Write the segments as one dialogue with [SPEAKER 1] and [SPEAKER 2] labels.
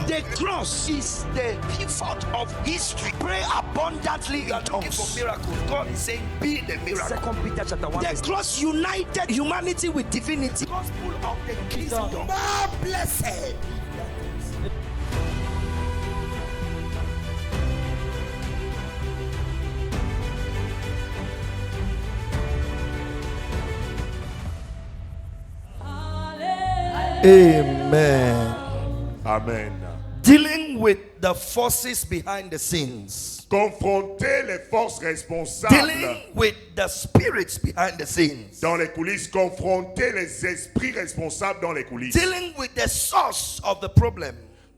[SPEAKER 1] The cross is the pivot of history. Pray abundantly in tongues.
[SPEAKER 2] For miracles, God is saying, be the miracle.
[SPEAKER 1] 2 Peter chapter 1. The cross united humanity with divinity.
[SPEAKER 2] Gospel of the kingdom.
[SPEAKER 1] More blessed. Amen.
[SPEAKER 3] Amen.
[SPEAKER 2] Dealing with the forces behind the scenes.
[SPEAKER 3] Confronter les forces responsables
[SPEAKER 2] Dealing with the spirits behind the scenes.
[SPEAKER 3] dans les coulisses. Confronter les esprits responsables dans les coulisses.
[SPEAKER 2] Dealing with the source of the problem.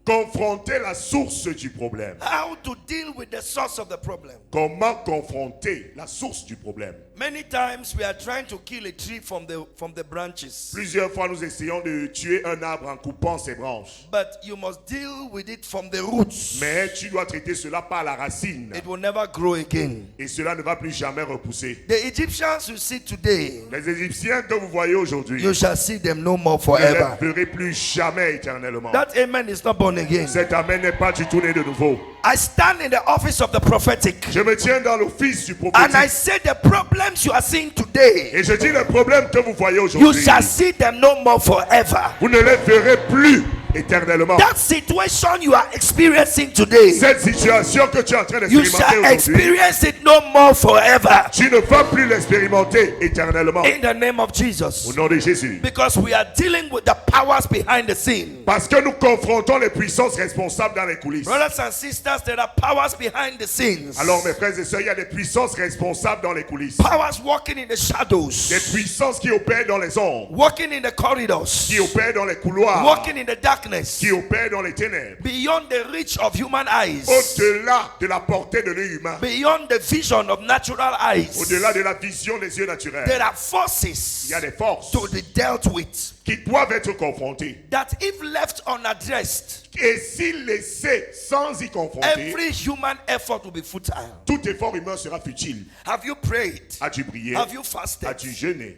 [SPEAKER 3] Confronter la source du problème.
[SPEAKER 2] How to deal with the source of the problem.
[SPEAKER 3] Comment confronter la source du problème?
[SPEAKER 2] Many times we are trying to kill a tree from the branches.
[SPEAKER 3] Plusieurs fois, nous essayons de tuer un arbre en coupant ses branches.
[SPEAKER 2] But you must deal with it from the roots.
[SPEAKER 3] Mais tu dois traiter cela par la racine.
[SPEAKER 2] It will never grow again.
[SPEAKER 3] Et cela ne va plus jamais repousser.
[SPEAKER 2] The Egyptians you see today,
[SPEAKER 3] Les Égyptiens que vous voyez aujourd'hui,
[SPEAKER 2] you shall see them no more
[SPEAKER 3] vous ne les
[SPEAKER 2] forever.
[SPEAKER 3] verrez plus jamais éternellement.
[SPEAKER 2] That amen is not born again.
[SPEAKER 3] Cet amen n'est pas du tout né de nouveau.
[SPEAKER 2] I stand in the office of the prophetic.
[SPEAKER 3] Je me tiens dans l'office du
[SPEAKER 2] And I
[SPEAKER 3] prophétique.
[SPEAKER 2] say the problems you are seeing today,
[SPEAKER 3] Et je dis les problèmes que vous voyez
[SPEAKER 2] you
[SPEAKER 3] aujourd'hui,
[SPEAKER 2] shall see them no more forever.
[SPEAKER 3] vous ne les verrez plus éternellement.
[SPEAKER 2] That situation you are experiencing today,
[SPEAKER 3] Cette situation que tu es en train
[SPEAKER 2] you
[SPEAKER 3] d'expérimenter
[SPEAKER 2] shall
[SPEAKER 3] aujourd'hui,
[SPEAKER 2] experience it no more forever.
[SPEAKER 3] tu ne vas plus l'expérimenter éternellement.
[SPEAKER 2] In the name of
[SPEAKER 3] Au
[SPEAKER 2] Jesus.
[SPEAKER 3] nom de Jésus.
[SPEAKER 2] Because we are dealing with the powers behind the scene.
[SPEAKER 3] Parce que nous confrontons les puissances responsables dans les coulisses.
[SPEAKER 2] Brothers and sisters, there are powers behind the scenes.
[SPEAKER 3] Alors mes frères et sœurs, il y a des puissances responsables dans les coulisses.
[SPEAKER 2] Powers walking in the
[SPEAKER 3] Des
[SPEAKER 2] shadows,
[SPEAKER 3] puissances qui opèrent dans les ombres,
[SPEAKER 2] walking in the corridors,
[SPEAKER 3] qui opèrent dans les couloirs,
[SPEAKER 2] walking in the darkness,
[SPEAKER 3] qui opèrent dans les ténèbres,
[SPEAKER 2] beyond the reach of human eyes,
[SPEAKER 3] au-delà de la portée de l'œil humain,
[SPEAKER 2] beyond the vision of natural eyes.
[SPEAKER 3] au-delà de la vision des yeux naturels.
[SPEAKER 2] There are
[SPEAKER 3] Il
[SPEAKER 2] forces
[SPEAKER 3] y a des forces
[SPEAKER 2] to be dealt with
[SPEAKER 3] qui doivent être confrontées.
[SPEAKER 2] that, if left unaddressed,
[SPEAKER 3] Et si laissées sans y confronter,
[SPEAKER 2] every human effort will be futile.
[SPEAKER 3] tout effort humain sera futile.
[SPEAKER 2] Have you prayed?
[SPEAKER 3] As-tu prié?
[SPEAKER 2] Have you fasted?
[SPEAKER 3] As-tu jeûné?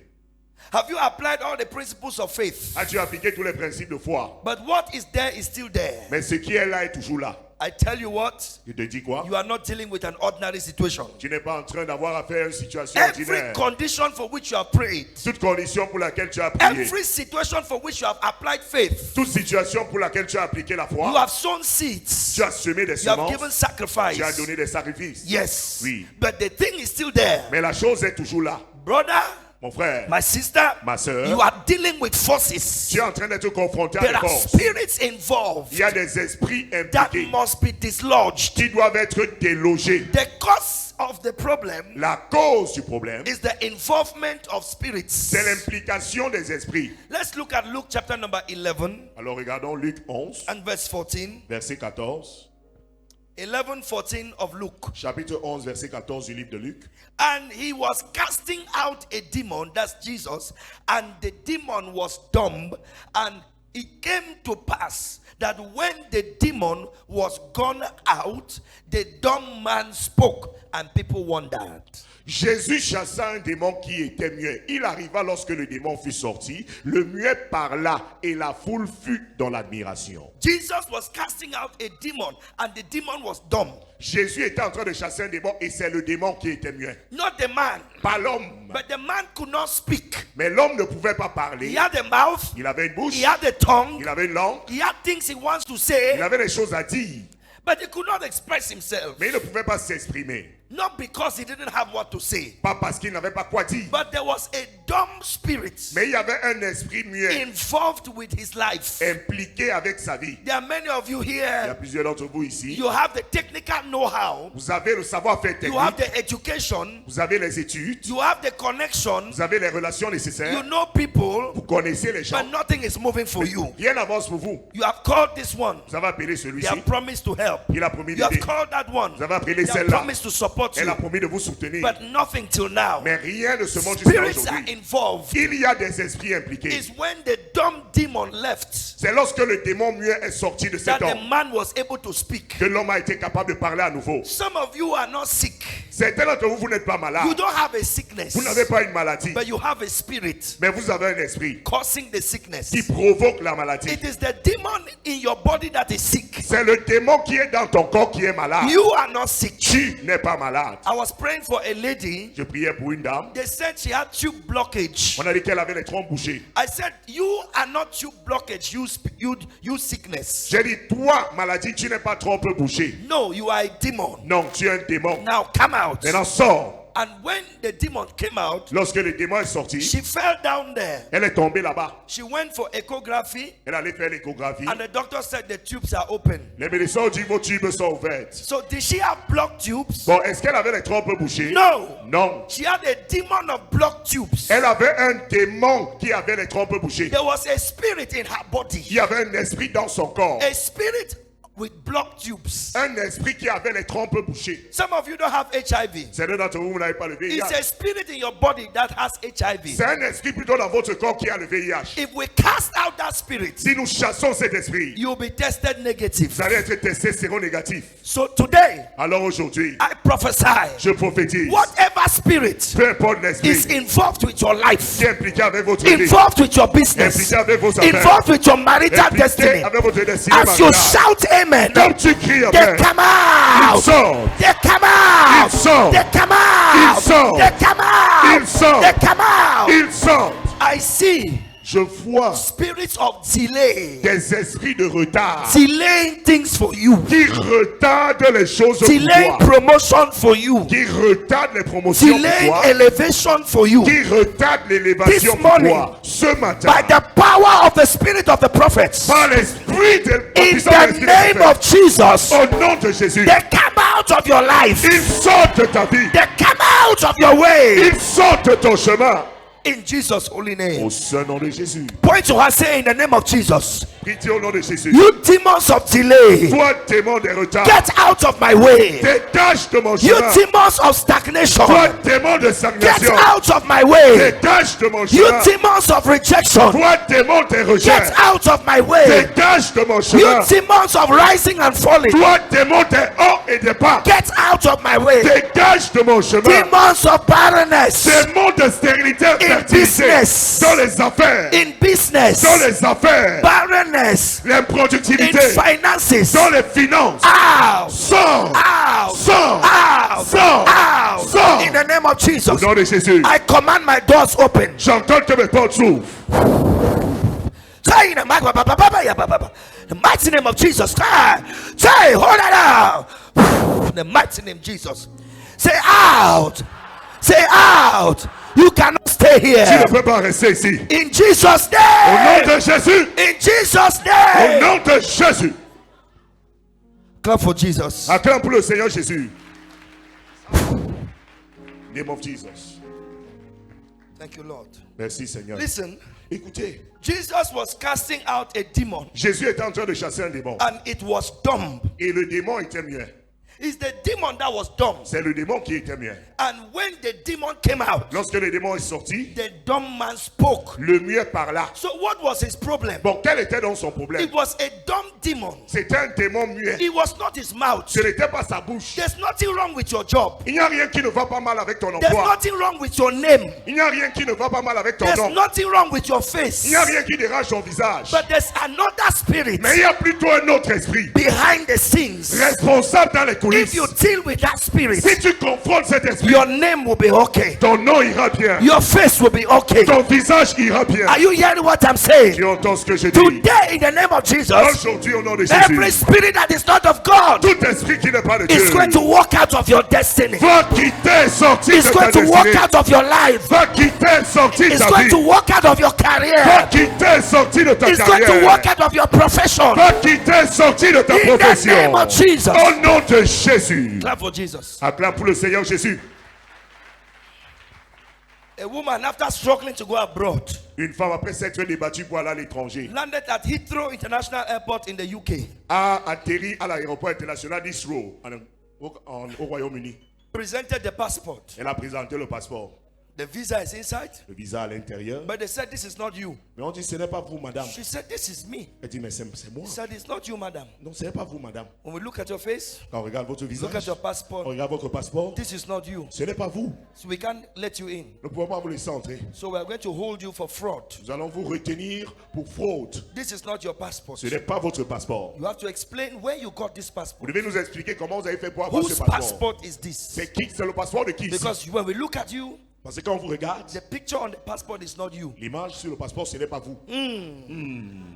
[SPEAKER 2] Have you applied all the principles of faith?
[SPEAKER 3] As-tu appliqué tous les principes de foi?
[SPEAKER 2] But what is there is still there.
[SPEAKER 3] Mais ce qui est là est toujours là.
[SPEAKER 2] I tell you what,
[SPEAKER 3] Je te dis quoi?
[SPEAKER 2] you are not dealing with an ordinary situation.
[SPEAKER 3] Tu n'es pas en train d'avoir affaire à une situation
[SPEAKER 2] Every
[SPEAKER 3] ordinaire.
[SPEAKER 2] condition for which you have prayed,
[SPEAKER 3] Toute condition pour laquelle tu as prié,
[SPEAKER 2] every situation for which you have applied faith,
[SPEAKER 3] toute situation pour laquelle tu as appliqué la
[SPEAKER 2] you
[SPEAKER 3] foi,
[SPEAKER 2] have sown seeds,
[SPEAKER 3] tu as semé des
[SPEAKER 2] you have given
[SPEAKER 3] semences, tu as
[SPEAKER 2] sacrifice.
[SPEAKER 3] donné des sacrifices.
[SPEAKER 2] Yes,
[SPEAKER 3] Oui.
[SPEAKER 2] but the thing is still there.
[SPEAKER 3] Mais la chose est toujours là.
[SPEAKER 2] Brother,
[SPEAKER 3] Mon frère,
[SPEAKER 2] my sister,
[SPEAKER 3] ma soeur,
[SPEAKER 2] you are dealing with forces.
[SPEAKER 3] tu es en train d'être confronté à
[SPEAKER 2] There
[SPEAKER 3] des
[SPEAKER 2] are
[SPEAKER 3] forces.
[SPEAKER 2] spirits involved
[SPEAKER 3] Il y a des esprits
[SPEAKER 2] that
[SPEAKER 3] impliqués
[SPEAKER 2] must be dislodged.
[SPEAKER 3] qui doivent être délogés.
[SPEAKER 2] The cause of the problem
[SPEAKER 3] La cause du problème,
[SPEAKER 2] is the involvement of spirits.
[SPEAKER 3] c'est l'implication des esprits.
[SPEAKER 2] Let's look at Luke chapter number 11
[SPEAKER 3] Alors regardons Luc 11,
[SPEAKER 2] and verse 14.
[SPEAKER 3] verset 14.
[SPEAKER 2] 11:14 of Luke.
[SPEAKER 3] Chapitre 11, verset 14 du livre de Luc.
[SPEAKER 2] And he was casting out a demon, that's Jesus, and the demon was dumb. And it came to pass that when the demon was gone out, the dumb man spoke, and people wondered.
[SPEAKER 3] Jésus chassa un démon qui était muet. Il arriva lorsque le démon fut sorti. Le muet parla et la foule fut dans l'admiration.
[SPEAKER 2] Jesus was casting out a demon, and the demon was dumb.
[SPEAKER 3] Jésus était en train de chasser un démon et c'est le démon qui était muet.
[SPEAKER 2] Not the man,
[SPEAKER 3] Pas l'homme.
[SPEAKER 2] but the man could not speak.
[SPEAKER 3] Mais l'homme ne pouvait pas
[SPEAKER 2] He
[SPEAKER 3] parler.
[SPEAKER 2] had a mouth,
[SPEAKER 3] Il avait une bouche,
[SPEAKER 2] he had a tongue,
[SPEAKER 3] il avait une langue,
[SPEAKER 2] he had things he wants to
[SPEAKER 3] il
[SPEAKER 2] say,
[SPEAKER 3] avait des choses à dire.
[SPEAKER 2] but he could not express himself.
[SPEAKER 3] Mais il ne pouvait pas s'exprimer.
[SPEAKER 2] Not because he didn't have what to say,
[SPEAKER 3] Pas parce qu'il n'avait pas quoi dire.
[SPEAKER 2] but there was a dumb spirit
[SPEAKER 3] Mais il y avait un esprit muet
[SPEAKER 2] involved with his life.
[SPEAKER 3] impliqué avec sa vie.
[SPEAKER 2] There are many of you
[SPEAKER 3] Il y a
[SPEAKER 2] here,
[SPEAKER 3] plusieurs d'entre vous ici.
[SPEAKER 2] you have the technical know-how,
[SPEAKER 3] Vous avez le savoir-faire
[SPEAKER 2] you have
[SPEAKER 3] technique.
[SPEAKER 2] the education,
[SPEAKER 3] Vous avez les études.
[SPEAKER 2] you have the connection,
[SPEAKER 3] Vous avez les relations
[SPEAKER 2] you
[SPEAKER 3] nécessaires.
[SPEAKER 2] know people,
[SPEAKER 3] Vous connaissez les gens.
[SPEAKER 2] but nothing is moving for you.
[SPEAKER 3] Rien n'avance pour vous.
[SPEAKER 2] You have called this one,
[SPEAKER 3] Vous avez appelé
[SPEAKER 2] they
[SPEAKER 3] celui-ci.
[SPEAKER 2] have promised to help.
[SPEAKER 3] Il a promis
[SPEAKER 2] You have
[SPEAKER 3] d'aider.
[SPEAKER 2] called that one,
[SPEAKER 3] Vous avez appelé
[SPEAKER 2] they have
[SPEAKER 3] celle-là.
[SPEAKER 2] promised to support
[SPEAKER 3] Elle a
[SPEAKER 2] you,
[SPEAKER 3] promis de vous soutenir.
[SPEAKER 2] but nothing till now.
[SPEAKER 3] Mais rien ne se montre jusqu'à
[SPEAKER 2] Spirits are
[SPEAKER 3] aujourd'hui.
[SPEAKER 2] involved.
[SPEAKER 3] Il y a des esprits impliqués.
[SPEAKER 2] Is when the dumb demon left
[SPEAKER 3] C'est lorsque le démon muet est sorti de cet
[SPEAKER 2] that the
[SPEAKER 3] homme
[SPEAKER 2] man was able to speak.
[SPEAKER 3] que l'homme a été capable de parler à nouveau.
[SPEAKER 2] Some of you are not sick.
[SPEAKER 3] Certains d'entre vous, vous n'êtes pas
[SPEAKER 2] You
[SPEAKER 3] malade.
[SPEAKER 2] don't have a sickness,
[SPEAKER 3] Vous n'avez pas une maladie,
[SPEAKER 2] but you have a spirit
[SPEAKER 3] mais vous avez un esprit
[SPEAKER 2] causing the sickness.
[SPEAKER 3] qui provoque la maladie.
[SPEAKER 2] It is the demon in your body that is sick.
[SPEAKER 3] C'est le démon qui est dans ton corps qui est malade.
[SPEAKER 2] You are not sick.
[SPEAKER 3] Tu n'es pas malade.
[SPEAKER 2] I was praying for a lady.
[SPEAKER 3] Je priais pour une dame.
[SPEAKER 2] They said she had tube blockage.
[SPEAKER 3] On a dit qu'elle avait les trompes bouchées.
[SPEAKER 2] I said, you are not tube blockage, you sickness.
[SPEAKER 3] J'ai dit, toi, maladie, tu n'es pas trompe bouchée.
[SPEAKER 2] No, you are a demon.
[SPEAKER 3] Non, tu es un démon.
[SPEAKER 2] Now come out.
[SPEAKER 3] Maintenant, sors.
[SPEAKER 2] And when the demon came out,
[SPEAKER 3] Lorsque le démon est sorti,
[SPEAKER 2] she fell down there.
[SPEAKER 3] elle est tombée là-bas.
[SPEAKER 2] She went for echography,
[SPEAKER 3] Elle allait faire l'échographie.
[SPEAKER 2] and the doctor said the tubes are open.
[SPEAKER 3] Les médecins ont dit, vos tubes sont ouvertes.
[SPEAKER 2] So did she have blocked tubes?
[SPEAKER 3] Bon, est-ce qu'elle avait les trompes bouchées?
[SPEAKER 2] No.
[SPEAKER 3] Non.
[SPEAKER 2] She had a demon of blocked tubes.
[SPEAKER 3] Elle avait un démon qui avait les trompes bouchées.
[SPEAKER 2] There was a spirit in her body.
[SPEAKER 3] Il y avait un esprit dans son corps.
[SPEAKER 2] A spirit with blocked tubes.
[SPEAKER 3] Un esprit qui avait les trompes bouchées.
[SPEAKER 2] Some of you don't have HIV.
[SPEAKER 3] Certains d'entre vous, vous n'avez pas le
[SPEAKER 2] It's
[SPEAKER 3] VIH.
[SPEAKER 2] a spirit in your body that has HIV.
[SPEAKER 3] C'est un esprit plutôt dans votre corps qui a le VIH.
[SPEAKER 2] If we cast out that spirit,
[SPEAKER 3] Si nous chassons cet esprit,
[SPEAKER 2] you'll be tested negative.
[SPEAKER 3] vous allez être testé séronégatif.
[SPEAKER 2] So today,
[SPEAKER 3] Alors aujourd'hui,
[SPEAKER 2] I prophesy,
[SPEAKER 3] je prophétise.
[SPEAKER 2] whatever spirit
[SPEAKER 3] Peu importe
[SPEAKER 2] is
[SPEAKER 3] l'esprit
[SPEAKER 2] involved with your life,
[SPEAKER 3] qui est impliqué avec votre vie,
[SPEAKER 2] involved with your business,
[SPEAKER 3] impliqué avec vos affaires,
[SPEAKER 2] involved with your marital
[SPEAKER 3] impliqué
[SPEAKER 2] destiny,
[SPEAKER 3] avec votre destinée
[SPEAKER 2] as you
[SPEAKER 3] maritale.
[SPEAKER 2] shout amen,
[SPEAKER 3] Comme tu cries
[SPEAKER 2] they
[SPEAKER 3] amen,
[SPEAKER 2] come
[SPEAKER 3] il
[SPEAKER 2] out.
[SPEAKER 3] sort.
[SPEAKER 2] They come out.
[SPEAKER 3] Il sort.
[SPEAKER 2] They come out.
[SPEAKER 3] Il sort.
[SPEAKER 2] They come out.
[SPEAKER 3] Il sort.
[SPEAKER 2] They come out.
[SPEAKER 3] Il sort.
[SPEAKER 2] I see
[SPEAKER 3] Je vois
[SPEAKER 2] spirits of delay,
[SPEAKER 3] des esprits de retard
[SPEAKER 2] delaying things for you,
[SPEAKER 3] qui retardent les choses pour
[SPEAKER 2] delaying
[SPEAKER 3] toi,
[SPEAKER 2] promotion for you,
[SPEAKER 3] qui retardent les promotions pour
[SPEAKER 2] delaying
[SPEAKER 3] toi,
[SPEAKER 2] elevation for you.
[SPEAKER 3] qui retardent l'élévation
[SPEAKER 2] This
[SPEAKER 3] pour
[SPEAKER 2] morning,
[SPEAKER 3] toi. Ce matin,
[SPEAKER 2] By the power of the spirit of the prophets,
[SPEAKER 3] par l'esprit de la
[SPEAKER 2] in
[SPEAKER 3] puissance de
[SPEAKER 2] the
[SPEAKER 3] l'esprit
[SPEAKER 2] name
[SPEAKER 3] de
[SPEAKER 2] of Jesus,
[SPEAKER 3] au nom de Jésus,
[SPEAKER 2] they come out of your life.
[SPEAKER 3] ils sortent de ta vie,
[SPEAKER 2] They come out of your way.
[SPEAKER 3] ils sortent de ton chemin.
[SPEAKER 2] In Jesus' holy name.
[SPEAKER 3] Au seul nom de Jésus.
[SPEAKER 2] Point to her, say in the name of Jesus.
[SPEAKER 3] Prie au nom de Jésus.
[SPEAKER 2] You demons of delay,
[SPEAKER 3] Toi, démon des retards,
[SPEAKER 2] get out of my way.
[SPEAKER 3] dégage de mon
[SPEAKER 2] You
[SPEAKER 3] chemin.
[SPEAKER 2] demons of stagnation,
[SPEAKER 3] Toi, démon de
[SPEAKER 2] get
[SPEAKER 3] stagnation,
[SPEAKER 2] out of my way.
[SPEAKER 3] dégage de mon
[SPEAKER 2] You
[SPEAKER 3] chemin.
[SPEAKER 2] demons of rejection,
[SPEAKER 3] Toi, démon des rejets,
[SPEAKER 2] get out of my way.
[SPEAKER 3] dégage de mon
[SPEAKER 2] You
[SPEAKER 3] chemin.
[SPEAKER 2] demons of rising and falling,
[SPEAKER 3] Toi, démon des hauts et des bas,
[SPEAKER 2] get out of my way.
[SPEAKER 3] dégage de mon chemin.
[SPEAKER 2] Demons of barrenness,
[SPEAKER 3] Démon de stérilité,
[SPEAKER 2] in
[SPEAKER 3] fertilité,
[SPEAKER 2] business,
[SPEAKER 3] dans les affaires,
[SPEAKER 2] in business,
[SPEAKER 3] dans les affaires,
[SPEAKER 2] barrenness, in
[SPEAKER 3] l'improductivité,
[SPEAKER 2] finances,
[SPEAKER 3] dans les finances.
[SPEAKER 2] out,
[SPEAKER 3] Sors,
[SPEAKER 2] out,
[SPEAKER 3] sors,
[SPEAKER 2] out,
[SPEAKER 3] sors,
[SPEAKER 2] out.
[SPEAKER 3] sors.
[SPEAKER 2] In the name of
[SPEAKER 3] Au
[SPEAKER 2] Jesus,
[SPEAKER 3] nom de Jésus,
[SPEAKER 2] I command my doors open.
[SPEAKER 3] j'entends que mes portes s'ouvrent.
[SPEAKER 2] Say in the mighty name of Jesus. Say, hold it out. In the mighty name of Jesus. Say out. Say out. You cannot stay
[SPEAKER 3] Tu ne
[SPEAKER 2] here.
[SPEAKER 3] peux pas rester ici.
[SPEAKER 2] In Jesus'
[SPEAKER 3] Au nom
[SPEAKER 2] name.
[SPEAKER 3] de Jésus,
[SPEAKER 2] In Jesus'
[SPEAKER 3] au
[SPEAKER 2] name.
[SPEAKER 3] nom de Jésus.
[SPEAKER 2] Clap for Jesus.
[SPEAKER 3] Acclame pour le Seigneur Jésus. Name of Jesus.
[SPEAKER 2] Thank you, Lord.
[SPEAKER 3] Merci Seigneur.
[SPEAKER 2] Listen,
[SPEAKER 3] Écoutez,
[SPEAKER 2] Jesus was casting out a demon
[SPEAKER 3] Jésus était en train de chasser un démon.
[SPEAKER 2] and it was dumb.
[SPEAKER 3] Et le démon était muet.
[SPEAKER 2] It's the demon that was dumb.
[SPEAKER 3] C'est le démon qui était muet.
[SPEAKER 2] And when the demon came out,
[SPEAKER 3] Lorsque le démon est sorti,
[SPEAKER 2] the dumb man spoke.
[SPEAKER 3] le muet parla.
[SPEAKER 2] So what was his problem?
[SPEAKER 3] Bon, quel était donc son problème?
[SPEAKER 2] It was a dumb demon.
[SPEAKER 3] C'était un démon muet.
[SPEAKER 2] It was not his mouth.
[SPEAKER 3] Ce n'était pas sa bouche.
[SPEAKER 2] There's nothing wrong with your job.
[SPEAKER 3] Il n'y a rien qui ne va pas mal avec ton
[SPEAKER 2] There's
[SPEAKER 3] emploi.
[SPEAKER 2] nothing wrong with your name.
[SPEAKER 3] Il n'y a rien qui ne va pas mal avec ton
[SPEAKER 2] There's
[SPEAKER 3] nom.
[SPEAKER 2] nothing wrong with your
[SPEAKER 3] Il
[SPEAKER 2] face.
[SPEAKER 3] n'y a rien qui dérange ton visage.
[SPEAKER 2] But there's another spirit
[SPEAKER 3] Mais il y a plutôt un autre esprit,
[SPEAKER 2] behind the scenes.
[SPEAKER 3] responsable dans les
[SPEAKER 2] If
[SPEAKER 3] coulisses.
[SPEAKER 2] you deal with that spirit,
[SPEAKER 3] Si tu confrontes cet esprit,
[SPEAKER 2] your name will be okay.
[SPEAKER 3] ton nom ira bien.
[SPEAKER 2] Your face will be okay.
[SPEAKER 3] Ton visage ira bien.
[SPEAKER 2] Are you hearing what I'm saying?
[SPEAKER 3] Tu entends ce que je dis?
[SPEAKER 2] Today, in the name of Jesus,
[SPEAKER 3] Aujourd'hui, au nom de
[SPEAKER 2] every
[SPEAKER 3] Jésus,
[SPEAKER 2] spirit that is not of God
[SPEAKER 3] tout esprit qui n'est pas de
[SPEAKER 2] is
[SPEAKER 3] Dieu
[SPEAKER 2] going to walk out of your destiny.
[SPEAKER 3] va quitter, sortir
[SPEAKER 2] Is
[SPEAKER 3] de ta
[SPEAKER 2] going to walk
[SPEAKER 3] destinée.
[SPEAKER 2] out of your life.
[SPEAKER 3] Va quitter, sortir
[SPEAKER 2] Is
[SPEAKER 3] ta
[SPEAKER 2] going to
[SPEAKER 3] vie.
[SPEAKER 2] walk out of your
[SPEAKER 3] Va
[SPEAKER 2] career.
[SPEAKER 3] quitter, sortir de ta
[SPEAKER 2] Is going to
[SPEAKER 3] carrière.
[SPEAKER 2] walk out of your profession.
[SPEAKER 3] Va quitter, sortir de ta
[SPEAKER 2] In the
[SPEAKER 3] profession.
[SPEAKER 2] name of Jesus.
[SPEAKER 3] Au nom de Jésus.
[SPEAKER 2] Clap for Jesus.
[SPEAKER 3] Acclame pour le Seigneur Jésus.
[SPEAKER 2] A woman, after struggling to go abroad,
[SPEAKER 3] Une femme, après s'être débattue pour aller à l'étranger,
[SPEAKER 2] landed at Heathrow International Airport in the UK,
[SPEAKER 3] a atterri à l'aéroport international d'Heathrow au Royaume-Uni.
[SPEAKER 2] presented the passport.
[SPEAKER 3] Elle a présenté le passeport.
[SPEAKER 2] The visa is inside.
[SPEAKER 3] Le visa à l'intérieur.
[SPEAKER 2] But they said, this is not you.
[SPEAKER 3] Mais on dit, ce n'est pas vous, madame.
[SPEAKER 2] She said, this is me.
[SPEAKER 3] Elle dit, mais c'est moi.
[SPEAKER 2] He said, it's not you, madam.
[SPEAKER 3] Non, ce n'est pas vous, madame.
[SPEAKER 2] When we look at your face,
[SPEAKER 3] Quand on regarde votre
[SPEAKER 2] look at
[SPEAKER 3] visage,
[SPEAKER 2] your
[SPEAKER 3] on
[SPEAKER 2] passport,
[SPEAKER 3] regarde votre passeport,
[SPEAKER 2] this is not you.
[SPEAKER 3] ce n'est pas vous.
[SPEAKER 2] So we can't let you in.
[SPEAKER 3] Nous ne pouvons pas vous laisser entrer.
[SPEAKER 2] So we are going to hold you for fraud.
[SPEAKER 3] Nous allons vous retenir pour fraude.
[SPEAKER 2] This is not your passport.
[SPEAKER 3] Ce n'est pas votre passeport.
[SPEAKER 2] You have to explain where you got this
[SPEAKER 3] Vous
[SPEAKER 2] passport.
[SPEAKER 3] devez nous expliquer comment vous avez fait pour avoir ce
[SPEAKER 2] Whose
[SPEAKER 3] passeport.
[SPEAKER 2] passport is this?
[SPEAKER 3] C'est qui? C'est le passeport de qui?
[SPEAKER 2] Because when we look at you,
[SPEAKER 3] Parce que quand on vous regarde,
[SPEAKER 2] the picture on the passport is not you.
[SPEAKER 3] l'image sur le passeport, ce n'est pas vous.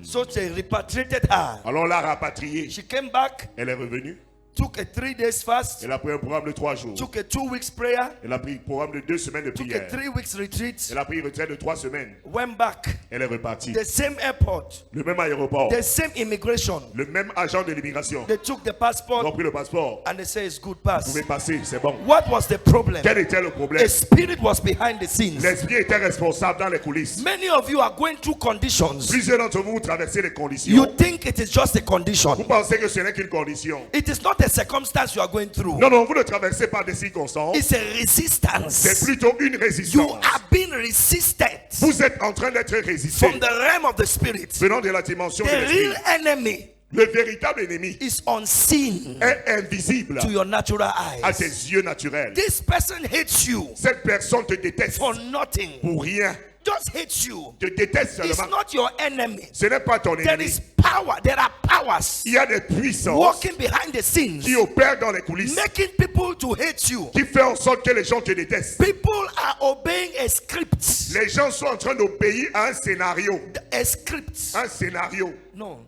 [SPEAKER 2] So they repatriated her.
[SPEAKER 3] Alors on l'a rapatriée.
[SPEAKER 2] She came back,
[SPEAKER 3] Elle est revenue.
[SPEAKER 2] took a 3 days fast,
[SPEAKER 3] Elle a pris un programme de 3 jours.
[SPEAKER 2] took a 2 weeks prayer,
[SPEAKER 3] Elle a pris un programme de 2 semaines de
[SPEAKER 2] took a
[SPEAKER 3] prière.
[SPEAKER 2] 3 weeks retreat,
[SPEAKER 3] Elle a pris une retraite de 3 semaines.
[SPEAKER 2] went back.
[SPEAKER 3] Elle est repartie.
[SPEAKER 2] The same airport,
[SPEAKER 3] Le même aéroport,
[SPEAKER 2] the same immigration.
[SPEAKER 3] le même agent de l'immigration.
[SPEAKER 2] They took the
[SPEAKER 3] Ils ont
[SPEAKER 2] passport
[SPEAKER 3] pris le passeport.
[SPEAKER 2] and they say it's good
[SPEAKER 3] Vous
[SPEAKER 2] pass.
[SPEAKER 3] pouvez passer, c'est bon.
[SPEAKER 2] What was the problem?
[SPEAKER 3] Quel était le problème?
[SPEAKER 2] A spirit was behind the scenes.
[SPEAKER 3] L'esprit était responsable dans les coulisses.
[SPEAKER 2] Many of you are going through conditions.
[SPEAKER 3] Plusieurs d'entre vous traversez les
[SPEAKER 2] You
[SPEAKER 3] conditions.
[SPEAKER 2] think it is just a
[SPEAKER 3] Vous
[SPEAKER 2] condition.
[SPEAKER 3] pensez que ce n'est qu'une condition.
[SPEAKER 2] It is not a circumstance you are going through.
[SPEAKER 3] Non, non, vous ne traversez pas des circonstances.
[SPEAKER 2] It's a
[SPEAKER 3] C'est
[SPEAKER 2] resistance.
[SPEAKER 3] plutôt une
[SPEAKER 2] You
[SPEAKER 3] résistance.
[SPEAKER 2] are being resisted
[SPEAKER 3] Vous êtes en train d'être résisté
[SPEAKER 2] from the realm of the spirit.
[SPEAKER 3] venant de la dimension
[SPEAKER 2] The
[SPEAKER 3] de l'esprit.
[SPEAKER 2] real enemy
[SPEAKER 3] Le véritable ennemi
[SPEAKER 2] is unseen
[SPEAKER 3] est invisible
[SPEAKER 2] to your natural
[SPEAKER 3] à
[SPEAKER 2] eyes.
[SPEAKER 3] tes yeux naturels.
[SPEAKER 2] This person hates you
[SPEAKER 3] Cette personne te déteste
[SPEAKER 2] for nothing.
[SPEAKER 3] pour rien.
[SPEAKER 2] Just hates you.
[SPEAKER 3] Te déteste
[SPEAKER 2] It's
[SPEAKER 3] seulement.
[SPEAKER 2] not your enemy.
[SPEAKER 3] Ce n'est pas ton
[SPEAKER 2] There
[SPEAKER 3] ennemi.
[SPEAKER 2] is power. There are powers
[SPEAKER 3] Il y a des puissances
[SPEAKER 2] working behind the scenes,
[SPEAKER 3] qui opèrent dans les coulisses,
[SPEAKER 2] making people to hate you.
[SPEAKER 3] qui fait en sorte que les gens te détestent.
[SPEAKER 2] People are obeying a script.
[SPEAKER 3] Les gens sont en train d'obéir à un scénario.
[SPEAKER 2] A script.
[SPEAKER 3] Un scénario.
[SPEAKER 2] No.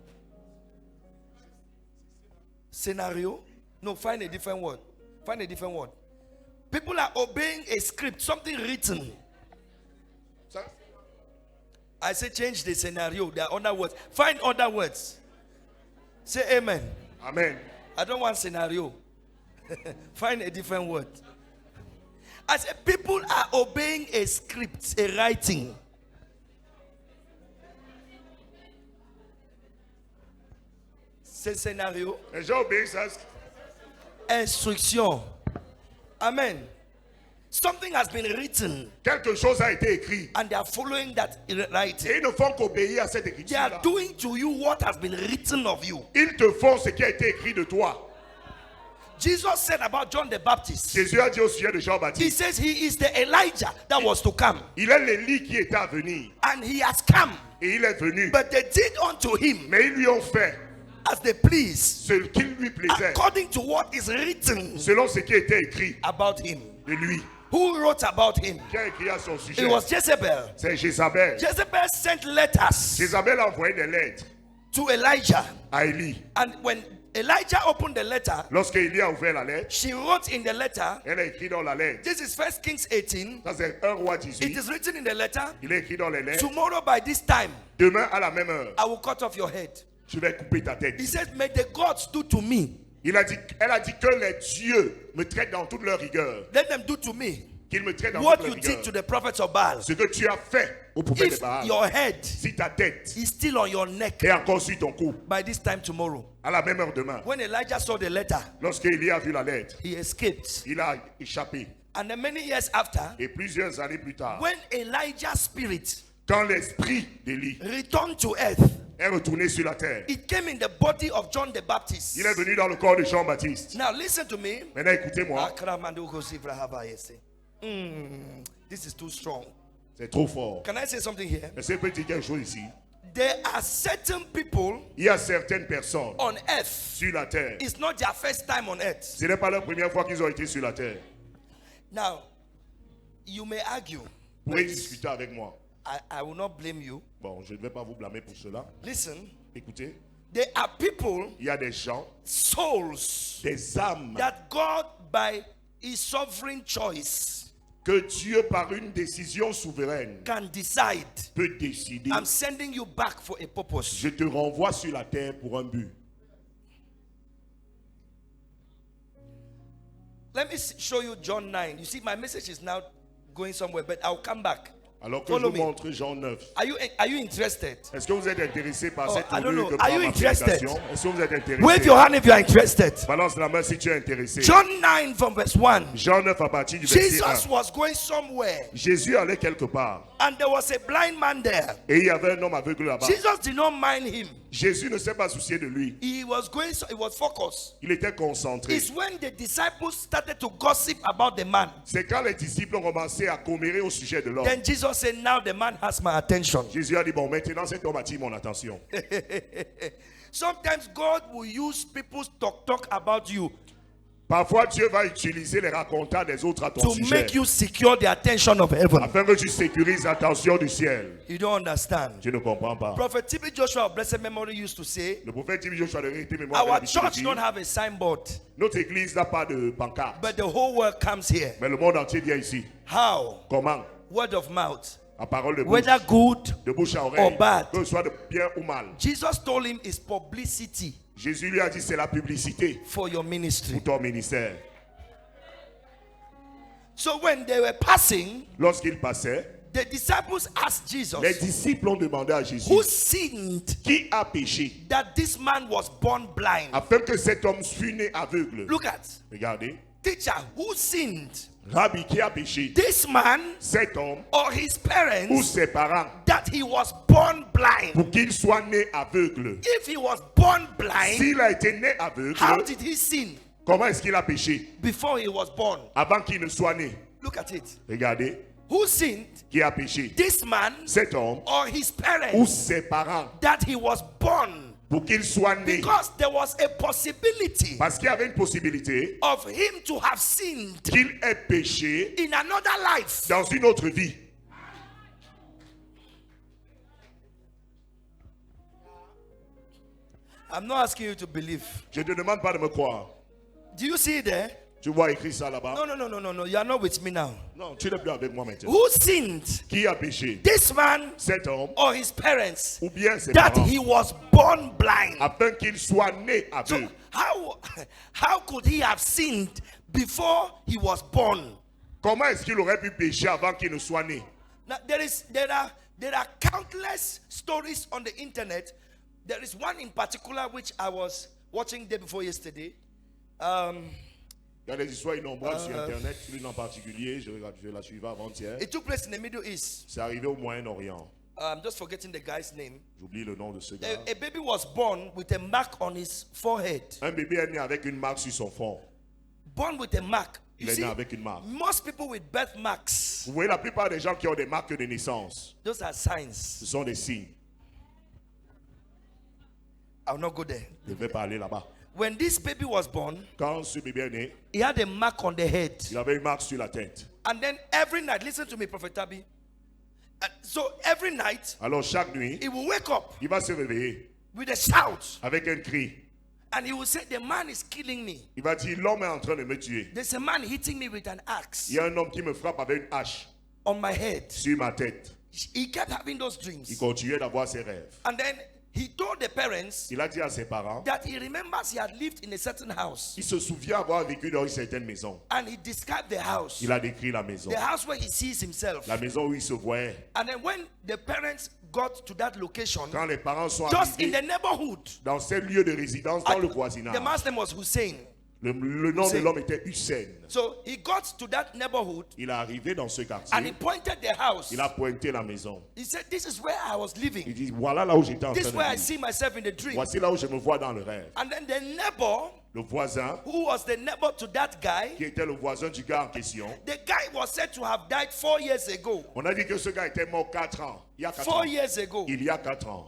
[SPEAKER 2] Scenario? No, find a different word. Find a different word. People are obeying a script, something written. I say change the scenario. There are other words. Find other words. Say amen.
[SPEAKER 3] Amen.
[SPEAKER 2] I don't want scenario. Find a different word. I say people are obeying a script, a writing. C'est scénario.
[SPEAKER 3] Les gens obéissent à ce
[SPEAKER 2] Instruction. Amen. Something has been written
[SPEAKER 3] quelque chose a été écrit.
[SPEAKER 2] and they are following that writing.
[SPEAKER 3] Et ils ne font qu'obéir à cette
[SPEAKER 2] They
[SPEAKER 3] écriture.
[SPEAKER 2] are doing to you what has been written of you.
[SPEAKER 3] Ils te font ce qui a été écrit de toi.
[SPEAKER 2] Jesus said about John the Baptist.
[SPEAKER 3] Jésus a dit au sujet de
[SPEAKER 2] He
[SPEAKER 3] Jean-Baptiste,
[SPEAKER 2] says he is the Elijah that was to come.
[SPEAKER 3] il est l'Élie qui était à venir.
[SPEAKER 2] And he has come.
[SPEAKER 3] Et il est venu.
[SPEAKER 2] But they did unto him
[SPEAKER 3] Mais ils lui ont fait
[SPEAKER 2] as they pleased,
[SPEAKER 3] ce qui lui plaisait,
[SPEAKER 2] according to what is written
[SPEAKER 3] selon ce qui était écrit
[SPEAKER 2] about him.
[SPEAKER 3] de lui.
[SPEAKER 2] Who wrote about him?
[SPEAKER 3] Qui a écrit à son sujet?
[SPEAKER 2] It was Jezebel.
[SPEAKER 3] C'est Jézabel.
[SPEAKER 2] Jezebel sent letters
[SPEAKER 3] Jézabel a envoyé des lettres
[SPEAKER 2] to Elijah.
[SPEAKER 3] à Élie.
[SPEAKER 2] And when Elijah opened the letter,
[SPEAKER 3] Lorsque Élie a ouvert la lettre,
[SPEAKER 2] she wrote in the letter,
[SPEAKER 3] elle a écrit dans la lettre.
[SPEAKER 2] this is 1 Kings 18.
[SPEAKER 3] Ça c'est 1 roi
[SPEAKER 2] It
[SPEAKER 3] 18.
[SPEAKER 2] is written in the letter,
[SPEAKER 3] Il est écrit dans les lettres.
[SPEAKER 2] tomorrow by this time,
[SPEAKER 3] Demain à la même heure,
[SPEAKER 2] I will cut off your head.
[SPEAKER 3] je vais couper ta tête.
[SPEAKER 2] He says, may the gods do to me.
[SPEAKER 3] Elle a dit que les dieux me traitent dans toute leur rigueur.
[SPEAKER 2] Let them do to me
[SPEAKER 3] Qu'ils me traitent dans
[SPEAKER 2] what
[SPEAKER 3] toute
[SPEAKER 2] you
[SPEAKER 3] leur
[SPEAKER 2] did
[SPEAKER 3] rigueur.
[SPEAKER 2] to the prophets of Baal.
[SPEAKER 3] Ce que tu as fait au prophète de
[SPEAKER 2] If
[SPEAKER 3] Baal.
[SPEAKER 2] your head
[SPEAKER 3] Si ta tête
[SPEAKER 2] is still on your neck
[SPEAKER 3] est encore sur ton cou,
[SPEAKER 2] by this time tomorrow.
[SPEAKER 3] à la même heure demain,
[SPEAKER 2] When Elijah saw the letter,
[SPEAKER 3] lorsque Élie a vu la lettre,
[SPEAKER 2] he escaped.
[SPEAKER 3] il a échappé.
[SPEAKER 2] And then many years after,
[SPEAKER 3] Et plusieurs années plus tard,
[SPEAKER 2] when Elijah's spirit
[SPEAKER 3] quand l'esprit d'Élie
[SPEAKER 2] returned to earth,
[SPEAKER 3] est retourné sur la terre,
[SPEAKER 2] it came in the body of John the Baptist.
[SPEAKER 3] il est venu dans le corps de Jean-Baptiste.
[SPEAKER 2] Now listen to me.
[SPEAKER 3] Maintenant écoutez-moi,
[SPEAKER 2] This is too strong.
[SPEAKER 3] c'est trop fort.
[SPEAKER 2] Can I say something here?
[SPEAKER 3] Est-ce que je peux dire quelque chose ici?
[SPEAKER 2] There are certain people
[SPEAKER 3] Il y a certaines personnes
[SPEAKER 2] on earth.
[SPEAKER 3] sur la terre.
[SPEAKER 2] It's not their first time on earth.
[SPEAKER 3] Ce n'est pas la première fois qu'ils ont été sur la terre.
[SPEAKER 2] Now, you may argue.
[SPEAKER 3] Vous pouvez discuter avec moi.
[SPEAKER 2] I will not blame you.
[SPEAKER 3] Bon, je ne vais pas vous blâmer pour cela.
[SPEAKER 2] Listen,
[SPEAKER 3] Écoutez,
[SPEAKER 2] there are people,
[SPEAKER 3] il y a des gens,
[SPEAKER 2] souls,
[SPEAKER 3] des âmes
[SPEAKER 2] that God, by His sovereign choice,
[SPEAKER 3] que Dieu, par une décision souveraine,
[SPEAKER 2] can decide.
[SPEAKER 3] peut décider.
[SPEAKER 2] I'm sending you back for a purpose.
[SPEAKER 3] Je te renvoie sur la terre pour un but.
[SPEAKER 2] Let me show you John 9. You see, my message is now going somewhere, but I'll come back.
[SPEAKER 3] Alors que
[SPEAKER 2] Follow
[SPEAKER 3] je
[SPEAKER 2] me.
[SPEAKER 3] montre Jean 9.
[SPEAKER 2] Are you interested?
[SPEAKER 3] Est-ce que vous êtes intéressé par
[SPEAKER 2] Oh,
[SPEAKER 3] cette
[SPEAKER 2] I don't
[SPEAKER 3] tournure
[SPEAKER 2] know.
[SPEAKER 3] que
[SPEAKER 2] Are
[SPEAKER 3] prend
[SPEAKER 2] you
[SPEAKER 3] ma
[SPEAKER 2] interested?
[SPEAKER 3] prédication? Est-ce que vous êtes intéressé?
[SPEAKER 2] Wave your hand if you are interested.
[SPEAKER 3] Balance la main si tu es intéressé.
[SPEAKER 2] John 9 from verse 1.
[SPEAKER 3] Jean 9 à partir du verset 1.
[SPEAKER 2] Jesus was going somewhere
[SPEAKER 3] Jésus allait quelque part
[SPEAKER 2] and there was a blind man there.
[SPEAKER 3] et il y avait un homme aveugle là-bas.
[SPEAKER 2] Jesus did not mind him.
[SPEAKER 3] Jésus ne s'est pas soucié de lui.
[SPEAKER 2] He was focused.
[SPEAKER 3] Il était concentré.
[SPEAKER 2] It's when the disciples started to gossip about the man.
[SPEAKER 3] C'est quand les disciples ont commencé à commérer au sujet de l'homme.
[SPEAKER 2] Then Jesus said, now the man has my attention.
[SPEAKER 3] Jésus a dit, bon, maintenant cet homme attire mon attention.
[SPEAKER 2] Sometimes God will use people's talk about you
[SPEAKER 3] Parfois, Dieu va utiliser les racontants des autres à ton
[SPEAKER 2] to
[SPEAKER 3] sujet,
[SPEAKER 2] make you secure the attention of heaven.
[SPEAKER 3] afin que tu sécurises l'attention du ciel.
[SPEAKER 2] You don't understand.
[SPEAKER 3] Tu ne comprends pas.
[SPEAKER 2] Prophet T.B. Joshua of blessed memory used to say,
[SPEAKER 3] Le prophète T.B. Joshua de vérité mémoire avait
[SPEAKER 2] our
[SPEAKER 3] l'habitude de
[SPEAKER 2] church
[SPEAKER 3] dire,
[SPEAKER 2] don't have a signboard,
[SPEAKER 3] notre église n'a pas de pancarte,
[SPEAKER 2] but the whole world comes here.
[SPEAKER 3] mais le monde entier vient ici.
[SPEAKER 2] How?
[SPEAKER 3] Comment?
[SPEAKER 2] Word of mouth.
[SPEAKER 3] À parole de bouche,
[SPEAKER 2] Whether good,
[SPEAKER 3] de bouche à
[SPEAKER 2] or
[SPEAKER 3] oreille,
[SPEAKER 2] bad.
[SPEAKER 3] que ce soit de bien ou mal.
[SPEAKER 2] Jesus told him it's publicity
[SPEAKER 3] Jésus lui a dit, c'est la publicité
[SPEAKER 2] for your ministry.
[SPEAKER 3] pour ton ministère.
[SPEAKER 2] So when they were passing,
[SPEAKER 3] Lorsqu'il passait,
[SPEAKER 2] the disciples asked Jesus,
[SPEAKER 3] les disciples ont demandé à Jésus,
[SPEAKER 2] who sinned
[SPEAKER 3] qui a péché
[SPEAKER 2] that this man was born blind?
[SPEAKER 3] afin que cet homme fût né aveugle?
[SPEAKER 2] Look at,
[SPEAKER 3] Regardez.
[SPEAKER 2] teacher, who sinned?
[SPEAKER 3] Rabbi, qui a péché?
[SPEAKER 2] This man
[SPEAKER 3] Cet homme
[SPEAKER 2] or his
[SPEAKER 3] ou
[SPEAKER 2] parents
[SPEAKER 3] ses parents
[SPEAKER 2] that he was born blind?
[SPEAKER 3] pour qu'il soit né aveugle?
[SPEAKER 2] If he was born blind,
[SPEAKER 3] S'il a été né aveugle,
[SPEAKER 2] how did he sin
[SPEAKER 3] comment est-ce qu'il a péché
[SPEAKER 2] before he was born?
[SPEAKER 3] avant qu'il ne soit né?
[SPEAKER 2] Look at it.
[SPEAKER 3] Regardez.
[SPEAKER 2] Who sinned?
[SPEAKER 3] Qui a péché?
[SPEAKER 2] This man
[SPEAKER 3] Cet homme
[SPEAKER 2] or his
[SPEAKER 3] ou
[SPEAKER 2] parents
[SPEAKER 3] ses parents
[SPEAKER 2] that he was born?
[SPEAKER 3] pour qu'il soit né?
[SPEAKER 2] Because there was a possibility
[SPEAKER 3] Parce qu'il y avait une possibilité
[SPEAKER 2] of him to have sinned
[SPEAKER 3] qu'il ait péché
[SPEAKER 2] in another life.
[SPEAKER 3] dans une autre vie.
[SPEAKER 2] I'm not asking you to believe.
[SPEAKER 3] Je ne te demande pas de me croire.
[SPEAKER 2] Do you see it there?
[SPEAKER 3] Tu vois écrit ça là-bas?
[SPEAKER 2] No. You are not with me now.
[SPEAKER 3] Non, tu n'es plus avec moi maintenant.
[SPEAKER 2] Who sinned?
[SPEAKER 3] Qui a péché?
[SPEAKER 2] This man
[SPEAKER 3] Cet homme
[SPEAKER 2] or his parents
[SPEAKER 3] ou bien ses
[SPEAKER 2] that
[SPEAKER 3] parents
[SPEAKER 2] he was born blind.
[SPEAKER 3] afin qu'il soit né
[SPEAKER 2] So
[SPEAKER 3] aveugle.
[SPEAKER 2] how could he have sinned before he was born?
[SPEAKER 3] Comment est-ce qu'il aurait pu pécher avant qu'il ne soit né?
[SPEAKER 2] Now there are countless stories on the internet. There is one in particular which I was watching day before yesterday.
[SPEAKER 3] Il y a des histoires innombrables sur Internet, l'une en particulier, je la suivais avant-hier.
[SPEAKER 2] It took place in the Middle East.
[SPEAKER 3] C'est arrivé au Moyen-Orient.
[SPEAKER 2] I'm just forgetting the guy's name.
[SPEAKER 3] J'oublie le nom de ce gars.
[SPEAKER 2] A baby was born with a mark on his forehead.
[SPEAKER 3] Un bébé est né avec une marque sur son front.
[SPEAKER 2] Born with a mark.
[SPEAKER 3] Il
[SPEAKER 2] You
[SPEAKER 3] est
[SPEAKER 2] see,
[SPEAKER 3] né avec une marque.
[SPEAKER 2] most people with birthmarks,
[SPEAKER 3] Vous voyez, la plupart des gens qui ont des marques de naissance,
[SPEAKER 2] those are signs.
[SPEAKER 3] ce sont des signes.
[SPEAKER 2] I'll not go there.
[SPEAKER 3] Je ne vais pas aller là-bas.
[SPEAKER 2] When this baby was born,
[SPEAKER 3] Quand ce bébé est né,
[SPEAKER 2] he had a mark on the head.
[SPEAKER 3] il avait une marque sur la tête.
[SPEAKER 2] And then every night, listen to me, Prophet Tabi. So every night,
[SPEAKER 3] Alors chaque nuit,
[SPEAKER 2] he will wake up
[SPEAKER 3] il va se réveiller
[SPEAKER 2] with a shout.
[SPEAKER 3] avec un cri.
[SPEAKER 2] And he will say, the man is killing me.
[SPEAKER 3] Il va dire, l'homme est en train de me tuer.
[SPEAKER 2] There's a man hitting me with an
[SPEAKER 3] Il
[SPEAKER 2] axe
[SPEAKER 3] y a un homme qui me frappe avec une hache
[SPEAKER 2] on my head.
[SPEAKER 3] sur ma tête.
[SPEAKER 2] He kept having those
[SPEAKER 3] Il
[SPEAKER 2] dreams.
[SPEAKER 3] continuait d'avoir ses rêves.
[SPEAKER 2] And then he told the parents
[SPEAKER 3] Il a dit à ses parents,
[SPEAKER 2] that he remembers he had lived in a certain house.
[SPEAKER 3] il se souvient avoir vécu dans une certaine maison.
[SPEAKER 2] And he described the house.
[SPEAKER 3] Il a décrit la maison.
[SPEAKER 2] The house where he sees himself.
[SPEAKER 3] La maison où il se voyait.
[SPEAKER 2] And then when the parents got to that location,
[SPEAKER 3] Quand les parents sont
[SPEAKER 2] just in
[SPEAKER 3] arrivés
[SPEAKER 2] the neighborhood,
[SPEAKER 3] dans ce lieu de résidence, dans le
[SPEAKER 2] the
[SPEAKER 3] voisinage,
[SPEAKER 2] man's name was Hussein.
[SPEAKER 3] le nom de
[SPEAKER 2] Hussein.
[SPEAKER 3] l'homme était Hussein.
[SPEAKER 2] So he got to that neighborhood
[SPEAKER 3] Il est arrivé dans ce
[SPEAKER 2] and he
[SPEAKER 3] quartier.
[SPEAKER 2] pointed the house.
[SPEAKER 3] Il a pointé la maison.
[SPEAKER 2] He said, this is where I was
[SPEAKER 3] Il
[SPEAKER 2] living.
[SPEAKER 3] dit, voilà là où j'étais en
[SPEAKER 2] This is
[SPEAKER 3] train
[SPEAKER 2] where
[SPEAKER 3] de
[SPEAKER 2] I
[SPEAKER 3] vivre.
[SPEAKER 2] see myself in the dream.
[SPEAKER 3] Voici là où je me vois dans le rêve.
[SPEAKER 2] And then the neighbor,
[SPEAKER 3] Le voisin,
[SPEAKER 2] who was the neighbor to that guy,
[SPEAKER 3] qui était le voisin du gars en question,
[SPEAKER 2] the guy was said to have died 4 years ago.
[SPEAKER 3] on a dit que ce gars était mort 4 ans. Il y a 4
[SPEAKER 2] 4
[SPEAKER 3] ans.
[SPEAKER 2] years ago.
[SPEAKER 3] Il y a 4 ans.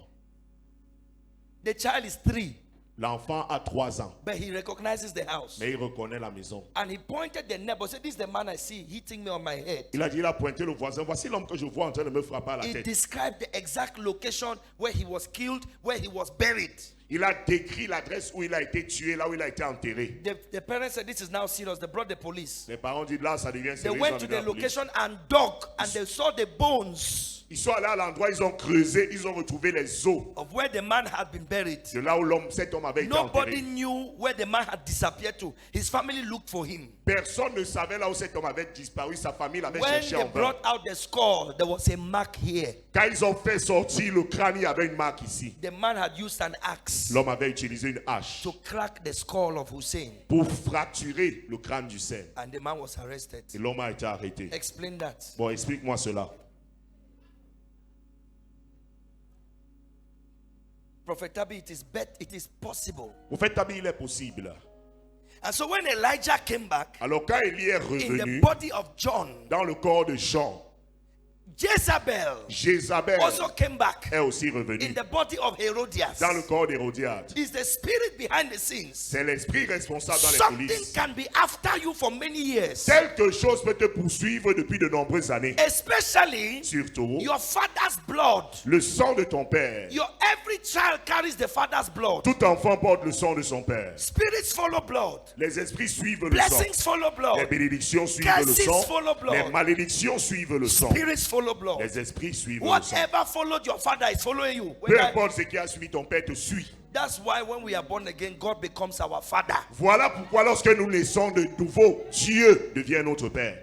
[SPEAKER 2] The child is 3,
[SPEAKER 3] L'enfant a 3 ans.
[SPEAKER 2] but he recognizes the house.
[SPEAKER 3] Mais il reconnaît la maison.
[SPEAKER 2] And he pointed the neighbor, said, this is the man I see hitting me on my head.
[SPEAKER 3] Il a dit, il a pointé le voisin. Voici l'homme que je vois en train de me frapper à la
[SPEAKER 2] He
[SPEAKER 3] tête.
[SPEAKER 2] described the exact location where he was killed, where he was buried.
[SPEAKER 3] Il a décrit l'adresse où il a été tué, là où il a été enterré.
[SPEAKER 2] The parents said, this is now serious. They brought the police.
[SPEAKER 3] Les parents disent, là, ça devient
[SPEAKER 2] They
[SPEAKER 3] sérieux.
[SPEAKER 2] went
[SPEAKER 3] ils ont
[SPEAKER 2] to
[SPEAKER 3] amené
[SPEAKER 2] the
[SPEAKER 3] la police.
[SPEAKER 2] location and dug, and they saw the bones
[SPEAKER 3] Ils sont allés à l'endroit, ils ont creusé, ils ont retrouvé les os
[SPEAKER 2] of where the man had been buried.
[SPEAKER 3] de là où cet homme avait été
[SPEAKER 2] Nobody
[SPEAKER 3] enterré.
[SPEAKER 2] knew where the man had disappeared to. His family looked for him.
[SPEAKER 3] Personne ne savait là où cet homme avait disparu. Sa famille l'avait
[SPEAKER 2] When
[SPEAKER 3] cherché
[SPEAKER 2] they
[SPEAKER 3] en vain.
[SPEAKER 2] brought out the skull, there was a mark here.
[SPEAKER 3] Quand ils ont fait sortir le crâne, il y avait une marque ici.
[SPEAKER 2] The man had used an axe
[SPEAKER 3] L'homme avait utilisé une hache
[SPEAKER 2] to crack the skull of Hussein,
[SPEAKER 3] pour fracturer le crâne du Hussein.
[SPEAKER 2] and the man was arrested.
[SPEAKER 3] Et l'homme a été arrêté.
[SPEAKER 2] Explain that.
[SPEAKER 3] Bon, explique-moi cela.
[SPEAKER 2] Prophet Tabi, it is possible.
[SPEAKER 3] Prophète Tabi, il est possible.
[SPEAKER 2] And so when Elijah came back
[SPEAKER 3] Alors quand Élie est
[SPEAKER 2] in the
[SPEAKER 3] revenu
[SPEAKER 2] body of John,
[SPEAKER 3] dans le corps de Jean,
[SPEAKER 2] Jezebel
[SPEAKER 3] Jézabel
[SPEAKER 2] also came back
[SPEAKER 3] est aussi
[SPEAKER 2] in
[SPEAKER 3] revenu
[SPEAKER 2] the body of Herodias.
[SPEAKER 3] dans le corps d'Hérodiade.
[SPEAKER 2] Is the spirit behind the scenes.
[SPEAKER 3] C'est l'esprit responsable dans les
[SPEAKER 2] Something
[SPEAKER 3] coulisses.
[SPEAKER 2] can be after you for many years,
[SPEAKER 3] Quelque chose peut te poursuivre depuis de nombreuses années.
[SPEAKER 2] especially
[SPEAKER 3] Surtout,
[SPEAKER 2] your father's blood.
[SPEAKER 3] le sang de ton père.
[SPEAKER 2] Every child carries the father's blood.
[SPEAKER 3] Tout enfant porte le sang de son père.
[SPEAKER 2] Spirits follow blood.
[SPEAKER 3] Les esprits suivent le sang.
[SPEAKER 2] Blessings follow
[SPEAKER 3] Les
[SPEAKER 2] blood.
[SPEAKER 3] bénédictions suivent le
[SPEAKER 2] Curses
[SPEAKER 3] sang.
[SPEAKER 2] follow blood.
[SPEAKER 3] Les malédictions suivent le sang.
[SPEAKER 2] Spirits follow blood.
[SPEAKER 3] Les esprits suivent le sang.
[SPEAKER 2] Whatever followed your father is following you.
[SPEAKER 3] Peu importe ce qui a suivi ton père te suit.
[SPEAKER 2] That's why when we are born again, God becomes our father.
[SPEAKER 3] Voilà pourquoi lorsque nous naissons de nouveau, Dieu devient notre père.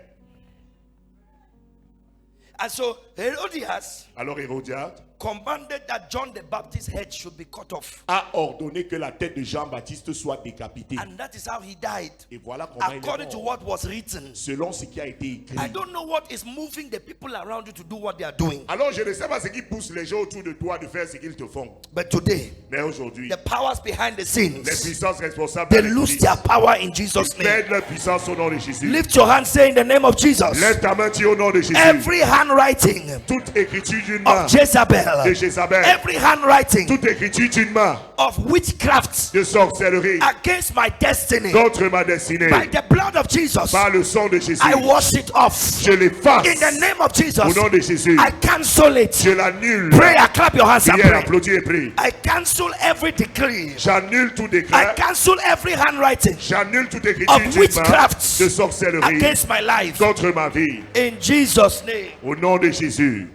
[SPEAKER 2] And so Herodias
[SPEAKER 3] Alors Hérodiade
[SPEAKER 2] commanded that John the Baptist's head should be cut off.
[SPEAKER 3] a ordonné que la tête de Jean-Baptiste soit décapitée.
[SPEAKER 2] And that is how he died.
[SPEAKER 3] Et voilà comment il
[SPEAKER 2] According
[SPEAKER 3] est
[SPEAKER 2] to
[SPEAKER 3] mort.
[SPEAKER 2] what was written.
[SPEAKER 3] Selon ce qui a été écrit.
[SPEAKER 2] I don't know what is moving the people around you to do what they are doing.
[SPEAKER 3] Alors je ne sais pas ce qui pousse les gens autour de toi de faire ce qu'ils te font.
[SPEAKER 2] But today,
[SPEAKER 3] Mais aujourd'hui,
[SPEAKER 2] the powers behind the
[SPEAKER 3] les
[SPEAKER 2] scenes,
[SPEAKER 3] puissances responsables
[SPEAKER 2] they
[SPEAKER 3] dans les
[SPEAKER 2] lose
[SPEAKER 3] coulisses,
[SPEAKER 2] their power in Jesus'
[SPEAKER 3] ils
[SPEAKER 2] name.
[SPEAKER 3] perdent leur puissance au nom de Jésus.
[SPEAKER 2] Lift your hand, say in the name of Jesus.
[SPEAKER 3] Lève ta main, dis au nom de Jésus.
[SPEAKER 2] Every handwriting
[SPEAKER 3] Toute écriture d'une main
[SPEAKER 2] of Jezebel,
[SPEAKER 3] de Jézabel,
[SPEAKER 2] every handwriting
[SPEAKER 3] toute écriture d'une main
[SPEAKER 2] of witchcraft
[SPEAKER 3] de sorcellerie
[SPEAKER 2] against my destiny,
[SPEAKER 3] contre ma destinée,
[SPEAKER 2] by the blood of Jesus,
[SPEAKER 3] par le sang de Jésus,
[SPEAKER 2] I wash it off.
[SPEAKER 3] je l'efface
[SPEAKER 2] In the name of Jesus,
[SPEAKER 3] au nom de Jésus.
[SPEAKER 2] I cancel it.
[SPEAKER 3] Je l'annule.
[SPEAKER 2] Prayer, clap your hands and
[SPEAKER 3] Prière,
[SPEAKER 2] pray.
[SPEAKER 3] applaudis et prie.
[SPEAKER 2] I cancel every decree.
[SPEAKER 3] J'annule tout
[SPEAKER 2] I
[SPEAKER 3] décret.
[SPEAKER 2] cancel every handwriting
[SPEAKER 3] J'annule toute écriture
[SPEAKER 2] of
[SPEAKER 3] d'une main
[SPEAKER 2] witchcraft
[SPEAKER 3] de sorcellerie
[SPEAKER 2] against my life.
[SPEAKER 3] contre ma vie.
[SPEAKER 2] In Jesus' name.
[SPEAKER 3] Au nom de Jésus.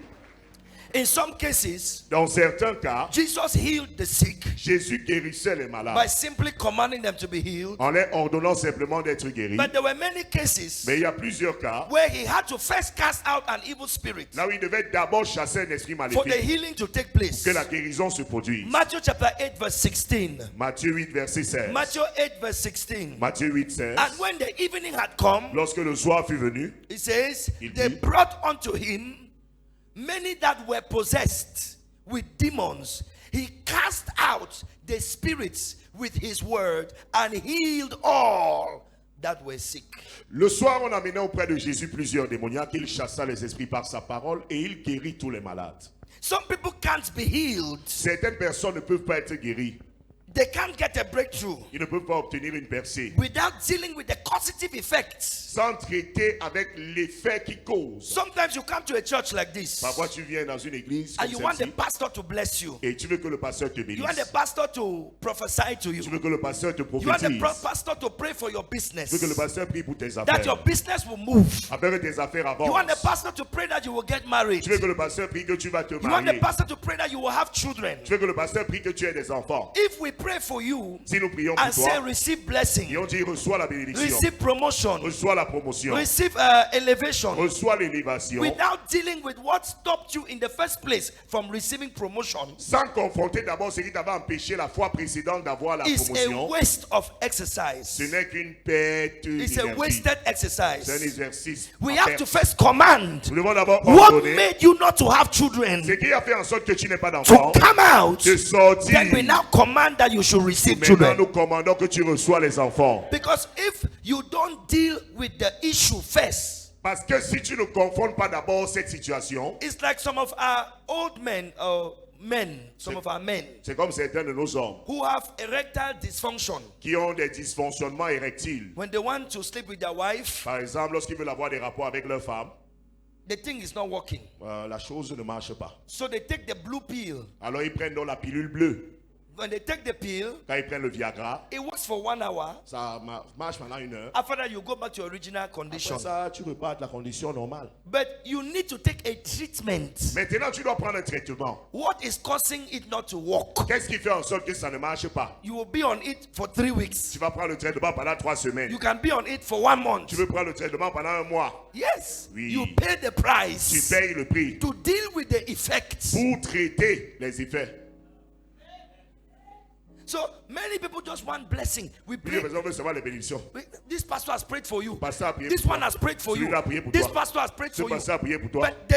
[SPEAKER 2] In some cases,
[SPEAKER 3] Dans certains cas,
[SPEAKER 2] Jesus healed the sick
[SPEAKER 3] Jésus guérissait les
[SPEAKER 2] by
[SPEAKER 3] malades
[SPEAKER 2] simply commanding them to be healed.
[SPEAKER 3] en leur ordonnant simplement d'être guéris.
[SPEAKER 2] But there were many cases
[SPEAKER 3] Mais il y a plusieurs cas
[SPEAKER 2] where he had to first cast out an evil spirit
[SPEAKER 3] là où il devait d'abord chasser un esprit
[SPEAKER 2] for the
[SPEAKER 3] maléfique
[SPEAKER 2] healing to take place.
[SPEAKER 3] que la guérison se produise.
[SPEAKER 2] Matthew chapter 8 verse 16.
[SPEAKER 3] Matthieu 8, verset 16.
[SPEAKER 2] Matthew 8 verse 16.
[SPEAKER 3] Matthieu 8, 16.
[SPEAKER 2] And when the evening had come,
[SPEAKER 3] Lorsque le soir fut venu,
[SPEAKER 2] it says,
[SPEAKER 3] Il
[SPEAKER 2] they
[SPEAKER 3] dit,
[SPEAKER 2] brought unto him many that were possessed with demons. He cast out the spirits with his word and healed all that were sick.
[SPEAKER 3] le soir on amenait auprès de Jésus plusieurs démoniaques. Il chassa les esprits par sa parole et il guérit tous les malades.
[SPEAKER 2] Some people can't be healed.
[SPEAKER 3] Certaines personnes ne peuvent pas être guéries.
[SPEAKER 2] They can't get a breakthrough
[SPEAKER 3] Ils ne peuvent pas obtenir une percée
[SPEAKER 2] without dealing with the causative effects.
[SPEAKER 3] sans traiter avec l'effet qui cause.
[SPEAKER 2] Sometimes you come to a church like this
[SPEAKER 3] Parfois tu viens dans une église
[SPEAKER 2] and
[SPEAKER 3] comme
[SPEAKER 2] you want the
[SPEAKER 3] celle-ci
[SPEAKER 2] pastor to bless you.
[SPEAKER 3] et tu veux que le pasteur te
[SPEAKER 2] You want the
[SPEAKER 3] bénisse.
[SPEAKER 2] pastor to prophesy to
[SPEAKER 3] Tu
[SPEAKER 2] you.
[SPEAKER 3] veux que le pasteur te
[SPEAKER 2] You want the
[SPEAKER 3] prophétise.
[SPEAKER 2] pastor to pray for your
[SPEAKER 3] Tu veux que le
[SPEAKER 2] business,
[SPEAKER 3] pasteur prie pour tes
[SPEAKER 2] that
[SPEAKER 3] affaires.
[SPEAKER 2] your business will move.
[SPEAKER 3] Afin que tes affaires
[SPEAKER 2] You want the
[SPEAKER 3] avancent.
[SPEAKER 2] pastor to pray that you will get married.
[SPEAKER 3] Tu veux que le pasteur prie que tu vas te
[SPEAKER 2] You want the
[SPEAKER 3] marier.
[SPEAKER 2] pastor to pray that you will have children.
[SPEAKER 3] Tu veux que le pasteur prie que tu aies des enfants.
[SPEAKER 2] If we pray for you
[SPEAKER 3] Si nous prions
[SPEAKER 2] and
[SPEAKER 3] pour
[SPEAKER 2] say
[SPEAKER 3] toi
[SPEAKER 2] receive blessing,
[SPEAKER 3] et on dit reçois la bénédiction,
[SPEAKER 2] receive promotion,
[SPEAKER 3] reçois la promotion,
[SPEAKER 2] receive elevation,
[SPEAKER 3] reçois l'élévation,
[SPEAKER 2] without dealing with what stopped you in the first place from receiving promotion,
[SPEAKER 3] sans confronter d'abord ce qui t'avait empêché la fois précédente d'avoir la
[SPEAKER 2] is a
[SPEAKER 3] promotion,
[SPEAKER 2] waste of
[SPEAKER 3] ce
[SPEAKER 2] exercise.
[SPEAKER 3] n'est qu'une perte
[SPEAKER 2] It's a
[SPEAKER 3] d'énergie.
[SPEAKER 2] wasted
[SPEAKER 3] C'est un
[SPEAKER 2] exercise.
[SPEAKER 3] exercice.
[SPEAKER 2] We
[SPEAKER 3] à
[SPEAKER 2] have
[SPEAKER 3] perte.
[SPEAKER 2] to first command.
[SPEAKER 3] Nous devons d'abord
[SPEAKER 2] What
[SPEAKER 3] ordonner
[SPEAKER 2] made you not to have children
[SPEAKER 3] ce qui a fait en sorte que tu n'aies pas
[SPEAKER 2] to
[SPEAKER 3] d'enfant,
[SPEAKER 2] come out?
[SPEAKER 3] de sortir.
[SPEAKER 2] Then we now command that you should receive
[SPEAKER 3] Maintenant,
[SPEAKER 2] children.
[SPEAKER 3] nous commandons que tu reçois les enfants.
[SPEAKER 2] Because if you don't deal with the issue first,
[SPEAKER 3] Parce que si tu ne confrontes pas d'abord cette situation,
[SPEAKER 2] it's like some of our old men or some of our men
[SPEAKER 3] c'est comme certains de nos hommes
[SPEAKER 2] who have erectile dysfunction.
[SPEAKER 3] qui ont des dysfonctionnements érectiles.
[SPEAKER 2] When they want to sleep with their wife,
[SPEAKER 3] Par exemple, lorsqu'ils veulent avoir des rapports avec leur femme,
[SPEAKER 2] the thing is not working.
[SPEAKER 3] la chose ne marche pas.
[SPEAKER 2] So they take the blue pill.
[SPEAKER 3] Alors ils prennent donc la pilule bleue.
[SPEAKER 2] when they take the pill,
[SPEAKER 3] Quand ils prennent le Viagra,
[SPEAKER 2] it works for 1 hour.
[SPEAKER 3] ça marche pendant 1 heure.
[SPEAKER 2] After that, you go back to your original condition.
[SPEAKER 3] Après ça, tu repars à la condition normale.
[SPEAKER 2] But you need to take a treatment.
[SPEAKER 3] Maintenant, tu dois prendre un traitement.
[SPEAKER 2] What is causing it not to work?
[SPEAKER 3] Qu'est-ce qui fait en sorte que ça ne marche pas?
[SPEAKER 2] You will be on it for 3 weeks.
[SPEAKER 3] Tu vas prendre le traitement pendant 3 semaines.
[SPEAKER 2] You can be on it for 1 month.
[SPEAKER 3] Tu veux prendre le traitement pendant 1 mois.
[SPEAKER 2] Yes.
[SPEAKER 3] Oui.
[SPEAKER 2] You pay the
[SPEAKER 3] Tu
[SPEAKER 2] price
[SPEAKER 3] payes le prix
[SPEAKER 2] to deal with the effects.
[SPEAKER 3] pour traiter les effets.
[SPEAKER 2] So many people just want blessing. We
[SPEAKER 3] Plusieurs
[SPEAKER 2] pray.
[SPEAKER 3] personnes veulent savoir les bénédictions.
[SPEAKER 2] This pastor has prayed for you.
[SPEAKER 3] Pasteur a prié
[SPEAKER 2] This
[SPEAKER 3] pour
[SPEAKER 2] one
[SPEAKER 3] toi.
[SPEAKER 2] has prayed for you.
[SPEAKER 3] Celui-là a prié pour
[SPEAKER 2] This
[SPEAKER 3] toi.
[SPEAKER 2] pastor has prayed
[SPEAKER 3] Ce
[SPEAKER 2] for you.
[SPEAKER 3] pasteur a prié pour toi.
[SPEAKER 2] But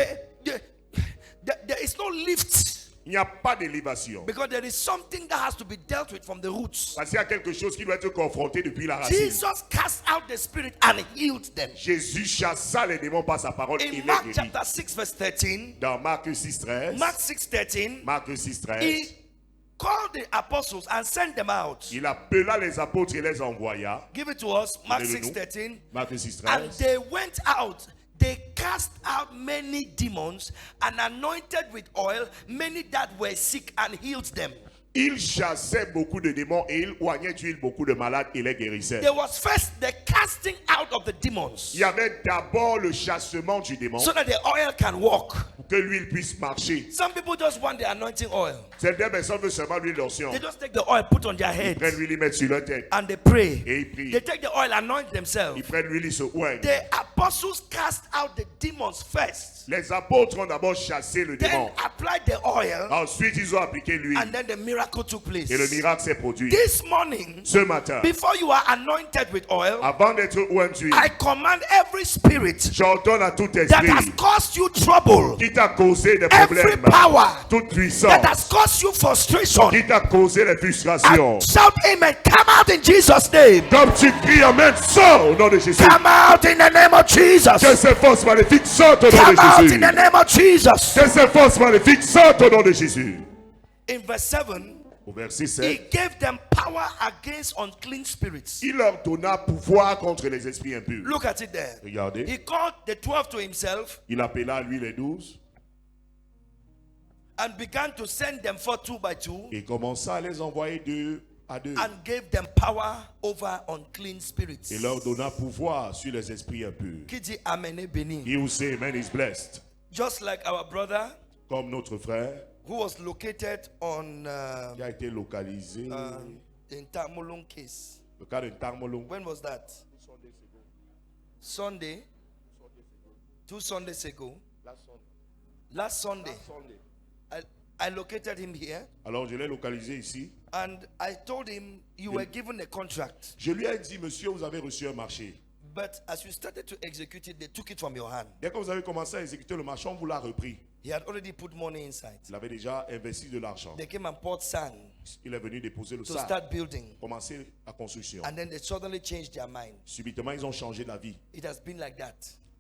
[SPEAKER 2] there is no lift
[SPEAKER 3] Il n'y a pas d'élévation.
[SPEAKER 2] because there is something that has to be dealt with from the roots.
[SPEAKER 3] Parce qu'il y a quelque chose qui doit être confronté depuis la racine.
[SPEAKER 2] Jesus cast out the spirit and healed them.
[SPEAKER 3] Jésus chassa les démons par sa parole et
[SPEAKER 2] In
[SPEAKER 3] les
[SPEAKER 2] Mark
[SPEAKER 3] guérit.
[SPEAKER 2] chapter 6 verse 13,
[SPEAKER 3] Dans Marc 6,13.
[SPEAKER 2] Mark 6:13,
[SPEAKER 3] Marc 6,13.
[SPEAKER 2] he called the apostles and sent them out.
[SPEAKER 3] Il appela les apôtres et les envoya.
[SPEAKER 2] Give it to us, Mark
[SPEAKER 3] Donnez-le-nous.
[SPEAKER 2] 6:13.
[SPEAKER 3] Marc
[SPEAKER 2] And
[SPEAKER 3] 6,13.
[SPEAKER 2] they went out. They cast out many demons and anointed with oil many that were sick and healed them.
[SPEAKER 3] Il chassait beaucoup de démons et il oignait d'huile beaucoup de malades et les guérissait.
[SPEAKER 2] There was first the casting out of the demons
[SPEAKER 3] Il y avait d'abord le chassement du démon
[SPEAKER 2] so that the oil can walk.
[SPEAKER 3] pour que l'huile puisse marcher.
[SPEAKER 2] Some people just want the anointing oil.
[SPEAKER 3] Certaines personnes veulent seulement l'huile d'onction.
[SPEAKER 2] They just take the oil, put on their
[SPEAKER 3] Ils prennent
[SPEAKER 2] head,
[SPEAKER 3] l'huile, ils mettent sur leur tête
[SPEAKER 2] and they pray.
[SPEAKER 3] et ils prient.
[SPEAKER 2] They take the oil, anoint themselves.
[SPEAKER 3] Ils prennent l'huile, ils se oignent.
[SPEAKER 2] The apostles cast out the demons first,
[SPEAKER 3] Les apôtres ont d'abord chassé le
[SPEAKER 2] then
[SPEAKER 3] démon.
[SPEAKER 2] applied the oil,
[SPEAKER 3] Ensuite, ils ont appliqué l'huile.
[SPEAKER 2] and then the miracle took place.
[SPEAKER 3] Et le miracle s'est produit.
[SPEAKER 2] This morning,
[SPEAKER 3] Ce matin,
[SPEAKER 2] before you are anointed with oil,
[SPEAKER 3] avant d'être oint d'huile,
[SPEAKER 2] I command every spirit
[SPEAKER 3] j'ordonne à tout
[SPEAKER 2] that has
[SPEAKER 3] esprit
[SPEAKER 2] caused you trouble,
[SPEAKER 3] qui t'a causé des
[SPEAKER 2] every
[SPEAKER 3] problèmes,
[SPEAKER 2] power
[SPEAKER 3] toute
[SPEAKER 2] that
[SPEAKER 3] puissance
[SPEAKER 2] has caused you frustration,
[SPEAKER 3] qui t'a causé les frustrations.
[SPEAKER 2] shout amen. Come out in Jesus' name.
[SPEAKER 3] Comme tu cries Amen, sors au nom de Jésus.
[SPEAKER 2] Come out in the name of Jesus.
[SPEAKER 3] Que ces forces maléfiques sortent au nom
[SPEAKER 2] Come out
[SPEAKER 3] de
[SPEAKER 2] in
[SPEAKER 3] Jésus.
[SPEAKER 2] the name of Jesus.
[SPEAKER 3] Que ces forces maléfiques sortent au nom de Jésus.
[SPEAKER 2] In verse 7,
[SPEAKER 3] Au verset
[SPEAKER 2] he
[SPEAKER 3] 7,
[SPEAKER 2] gave them power against unclean spirits.
[SPEAKER 3] il leur donna pouvoir contre les esprits impurs.
[SPEAKER 2] Look at it there.
[SPEAKER 3] Regardez,
[SPEAKER 2] He called the 12 to himself
[SPEAKER 3] il appela lui les 12
[SPEAKER 2] and began to send them forth 2 by 2
[SPEAKER 3] et commença à les envoyer 2 à 2
[SPEAKER 2] and gave them power over unclean spirits.
[SPEAKER 3] et leur donna pouvoir sur les esprits impurs.
[SPEAKER 2] Qui dit amen et béni.
[SPEAKER 3] He who say amen is blessed.
[SPEAKER 2] Just like our brother
[SPEAKER 3] Comme notre frère
[SPEAKER 2] who was located on
[SPEAKER 3] qui a été localisé,
[SPEAKER 2] in Tamulung case.
[SPEAKER 3] le cas de Tarmolong,
[SPEAKER 2] When was that? Sunday. 2 Sundays ago. Last Sunday. I located him here
[SPEAKER 3] Alors je l'ai localisé ici.
[SPEAKER 2] and I told him you were given a contract,
[SPEAKER 3] Je lui ai dit, monsieur, vous avez reçu un marché.
[SPEAKER 2] but as you started to execute it, they took it from your hand.
[SPEAKER 3] Dès que vous avez commencé à exécuter le marché, on vous l'a repris.
[SPEAKER 2] He had already put money inside.
[SPEAKER 3] Il avait déjà investi de l'argent.
[SPEAKER 2] They came and poured sand
[SPEAKER 3] Il est venu déposer le
[SPEAKER 2] to
[SPEAKER 3] sac,
[SPEAKER 2] start building,
[SPEAKER 3] commencer la construction.
[SPEAKER 2] and then they suddenly changed their mind.
[SPEAKER 3] Subitement, ils ont changé d'avis.
[SPEAKER 2] It has been like that.